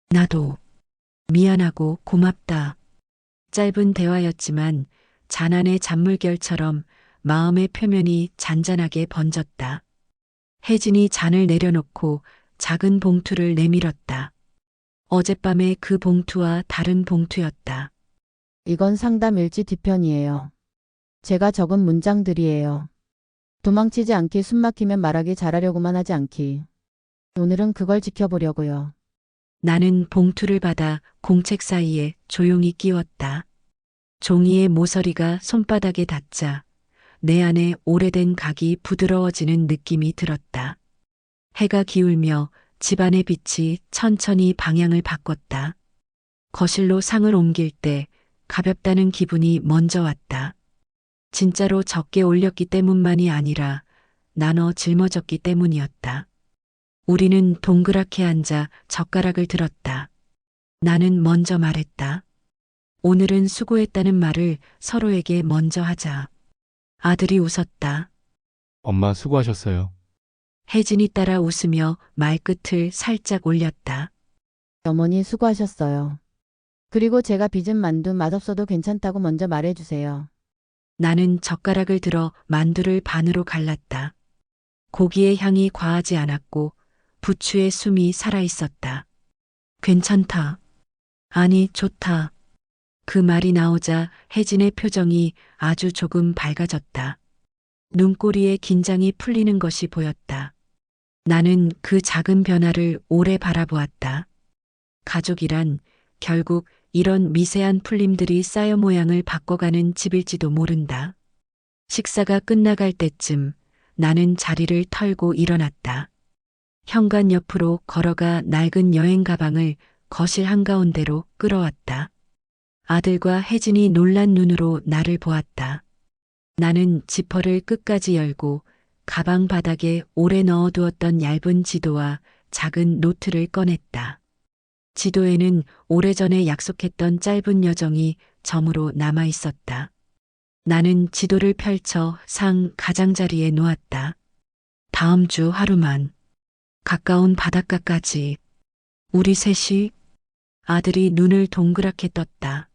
나도 미안하고 고맙다. 짧은 대화였지만 잔 안의 잔물결처럼 마음의 표면이 잔잔하게 번졌다. 혜진이 잔을 내려놓고 작은 봉투를 내밀었다. 어젯밤의 그 봉투와 다른 봉투였다. 이건 상담 일지 뒤편이에요. 제가 적은 문장들이에요. 도망치지 않기, 숨막히면 말하기, 잘하려고만 하지 않기. 오늘은 그걸 지켜보려고요. 나는 봉투를 받아 공책 사이에 조용히 끼웠다. 종이의 모서리가 손바닥에 닿자 내 안에 오래된 각이 부드러워지는 느낌이 들었다. 해가 기울며 집안의 빛이 천천히 방향을 바꿨다. 거실로 상을 옮길 때 가볍다는 기분이 먼저 왔다. 진짜로 적게 올렸기 때문만이 아니라 나눠 짊어졌기 때문이었다. 우리는 동그랗게 앉아 젓가락을 들었다. 나는 먼저 말했다. 오늘은 수고했다는 말을 서로에게 먼저 하자. 아들이 웃었다. 엄마 수고하셨어요. 혜진이 따라 웃으며 말끝을 살짝 올렸다. 어머니 수고하셨어요. 그리고 제가 빚은 만두 맛없어도 괜찮다고 먼저 말해주세요. 나는 젓가락을 들어 만두를 반으로 갈랐다. 고기의 향이 과하지 않았고 부추의 숨이 살아있었다. 괜찮다. 아니, 좋다. 그 말이 나오자 혜진의 표정이 아주 조금 밝아졌다. 눈꼬리에 긴장이 풀리는 것이 보였다. 나는 그 작은 변화를 오래 바라보았다. 가족이란 결국 이런 미세한 풀림들이 쌓여 모양을 바꿔가는 집일지도 모른다. 식사가 끝나갈 때쯤 나는 자리를 털고 일어났다. 현관 옆으로 걸어가 낡은 여행 가방을 거실 한가운데로 끌어왔다. 아들과 혜진이 놀란 눈으로 나를 보았다. 나는 지퍼를 끝까지 열고 가방 바닥에 오래 넣어두었던 얇은 지도와 작은 노트를 꺼냈다. 지도에는 오래전에 약속했던 짧은 여정이 점으로 남아 있었다. 나는 지도를 펼쳐 상 가장자리에 놓았다. 다음 주 하루만. 가까운 바닷가까지. 우리 셋이. 아들이 눈을 동그랗게 떴다.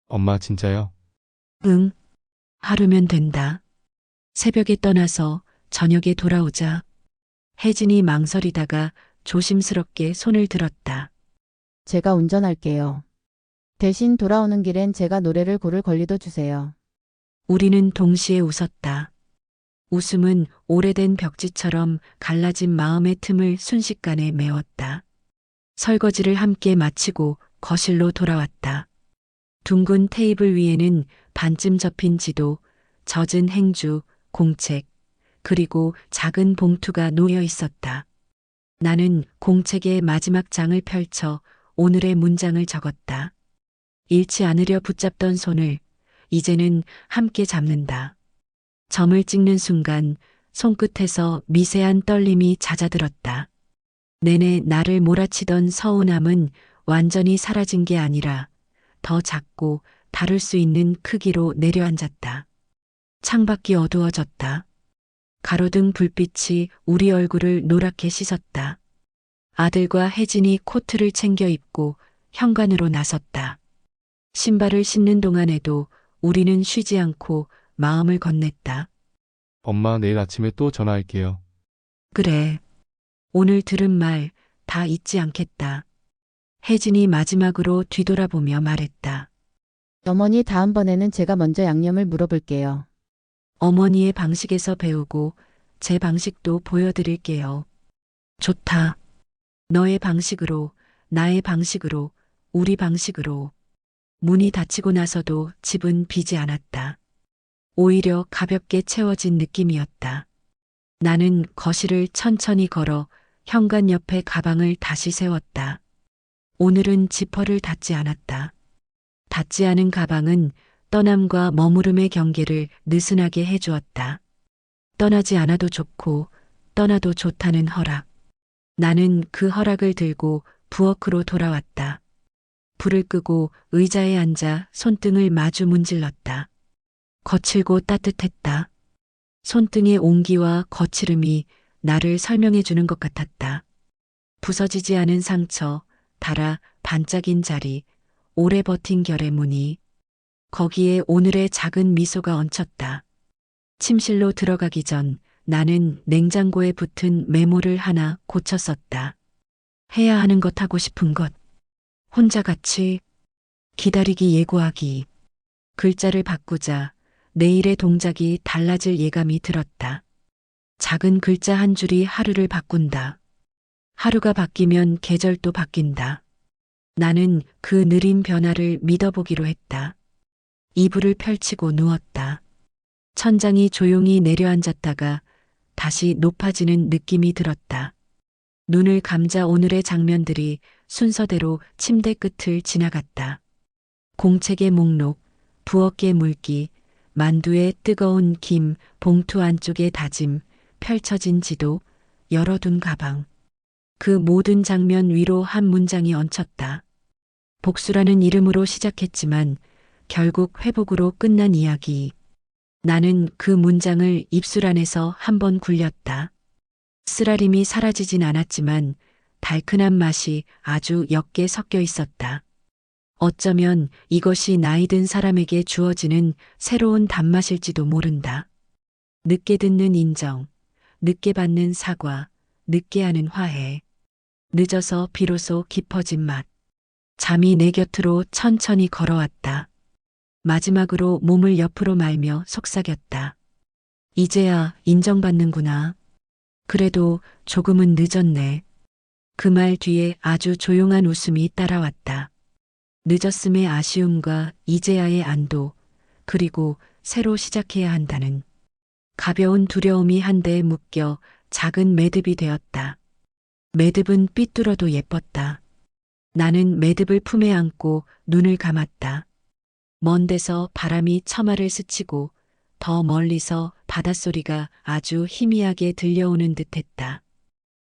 엄마 진짜요? 응. 하루면 된다. 새벽에 떠나서 저녁에 돌아오자. 혜진이 망설이다가 조심스럽게 손을 들었다. 제가 운전할게요. 대신 돌아오는 길엔 제가 노래를 고를 권리도 주세요. 우리는 동시에 웃었다. 웃음은 오래된 벽지처럼 갈라진 마음의 틈을 순식간에 메웠다. 설거지를 함께 마치고 거실로 돌아왔다. 둥근 테이블 위에는 반쯤 접힌 지도, 젖은 행주, 공책, 그리고 작은 봉투가 놓여 있었다. 나는 공책의 마지막 장을 펼쳐 오늘의 문장을 적었다. 잃지 않으려 붙잡던 손을 이제는 함께 잡는다. 점을 찍는 순간 손끝에서 미세한 떨림이 잦아들었다. 내내 나를 몰아치던 서운함은 완전히 사라진 게 아니라 더 작고 다룰 수 있는 크기로 내려앉았다. 창밖이 어두워졌다. 가로등 불빛이 우리 얼굴을 노랗게 씻었다. 아들과 혜진이 코트를 챙겨 입고 현관으로 나섰다. 신발을 신는 동안에도 우리는 쉬지 않고 마음을 건넸다. 엄마 내일 아침에 또 전화할게요. 그래. 오늘 들은 말 다 잊지 않겠다. 혜진이 마지막으로 뒤돌아보며 말했다. 어머니 다음번에는 제가 먼저 양념을 물어볼게요. 어머니의 방식에서 배우고 제 방식도 보여드릴게요. 좋다. 너의 방식으로, 나의 방식으로, 우리 방식으로. 문이 닫히고 나서도 집은 비지 않았다. 오히려 가볍게 채워진 느낌이었다. 나는 거실을 천천히 걸어 현관 옆에 가방을 다시 세웠다. 오늘은 지퍼를 닫지 않았다. 닫지 않은 가방은 떠남과 머무름의 경계를 느슨하게 해주었다. 떠나지 않아도 좋고 떠나도 좋다는 허락. 나는 그 허락을 들고 부엌으로 돌아왔다. 불을 끄고 의자에 앉아 손등을 마주 문질렀다. 거칠고 따뜻했다. 손등의 온기와 거칠음이 나를 설명해 주는 것 같았다. 부서지지 않은 상처, 달아 반짝인 자리, 오래 버틴 결의 무늬. 거기에 오늘의 작은 미소가 얹혔다. 침실로 들어가기 전 나는 냉장고에 붙은 메모를 하나 고쳤었다. 해야 하는 것 하고 싶은 것. 혼자 같이 기다리기 예고하기. 글자를 바꾸자 내일의 동작이 달라질 예감이 들었다. 작은 글자 한 줄이 하루를 바꾼다. 하루가 바뀌면 계절도 바뀐다. 나는 그 느린 변화를 믿어보기로 했다. 이불을 펼치고 누웠다. 천장이 조용히 내려앉았다가 다시 높아지는 느낌이 들었다. 눈을 감자 오늘의 장면들이 순서대로 침대 끝을 지나갔다. 공책의 목록, 부엌의 물기, 만두의 뜨거운 김, 봉투 안쪽의 다짐, 펼쳐진 지도, 열어둔 가방. 그 모든 장면 위로 한 문장이 얹혔다. 복수라는 이름으로 시작했지만 결국 회복으로 끝난 이야기. 나는 그 문장을 입술 안에서 한 번 굴렸다. 쓰라림이 사라지진 않았지만 달큰한 맛이 아주 옅게 섞여 있었다. 어쩌면 이것이 나이 든 사람에게 주어지는 새로운 단맛일지도 모른다. 늦게 듣는 인정, 늦게 받는 사과, 늦게 하는 화해. 늦어서 비로소 깊어진 맛. 잠이 내 곁으로 천천히 걸어왔다. 마지막으로 몸을 옆으로 말며 속삭였다. 이제야 인정받는구나. 그래도 조금은 늦었네. 그 말 뒤에 아주 조용한 웃음이 따라왔다. 늦었음의 아쉬움과 이제야의 안도, 그리고 새로 시작해야 한다는 가벼운 두려움이 한데에 묶여 작은 매듭이 되었다. 매듭은 삐뚤어도 예뻤다. 나는 매듭을 품에 안고 눈을 감았다. 먼 데서 바람이 처마를 스치고 더 멀리서 바닷소리가 아주 희미하게 들려오는 듯했다.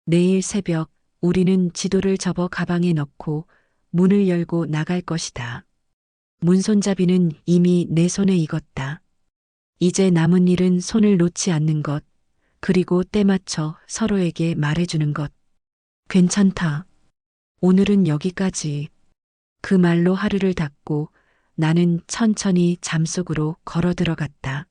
내일 새벽 우리는 지도를 접어 가방에 넣고 문을 열고 나갈 것이다. 문손잡이는 이미 내 손에 익었다. 이제 남은 일은 손을 놓지 않는 것, 그리고 때 맞춰 서로에게 말해주는 것. 괜찮다. 오늘은 여기까지. 그 말로 하루를 닫고 나는 천천히 잠속으로 걸어 들어갔다.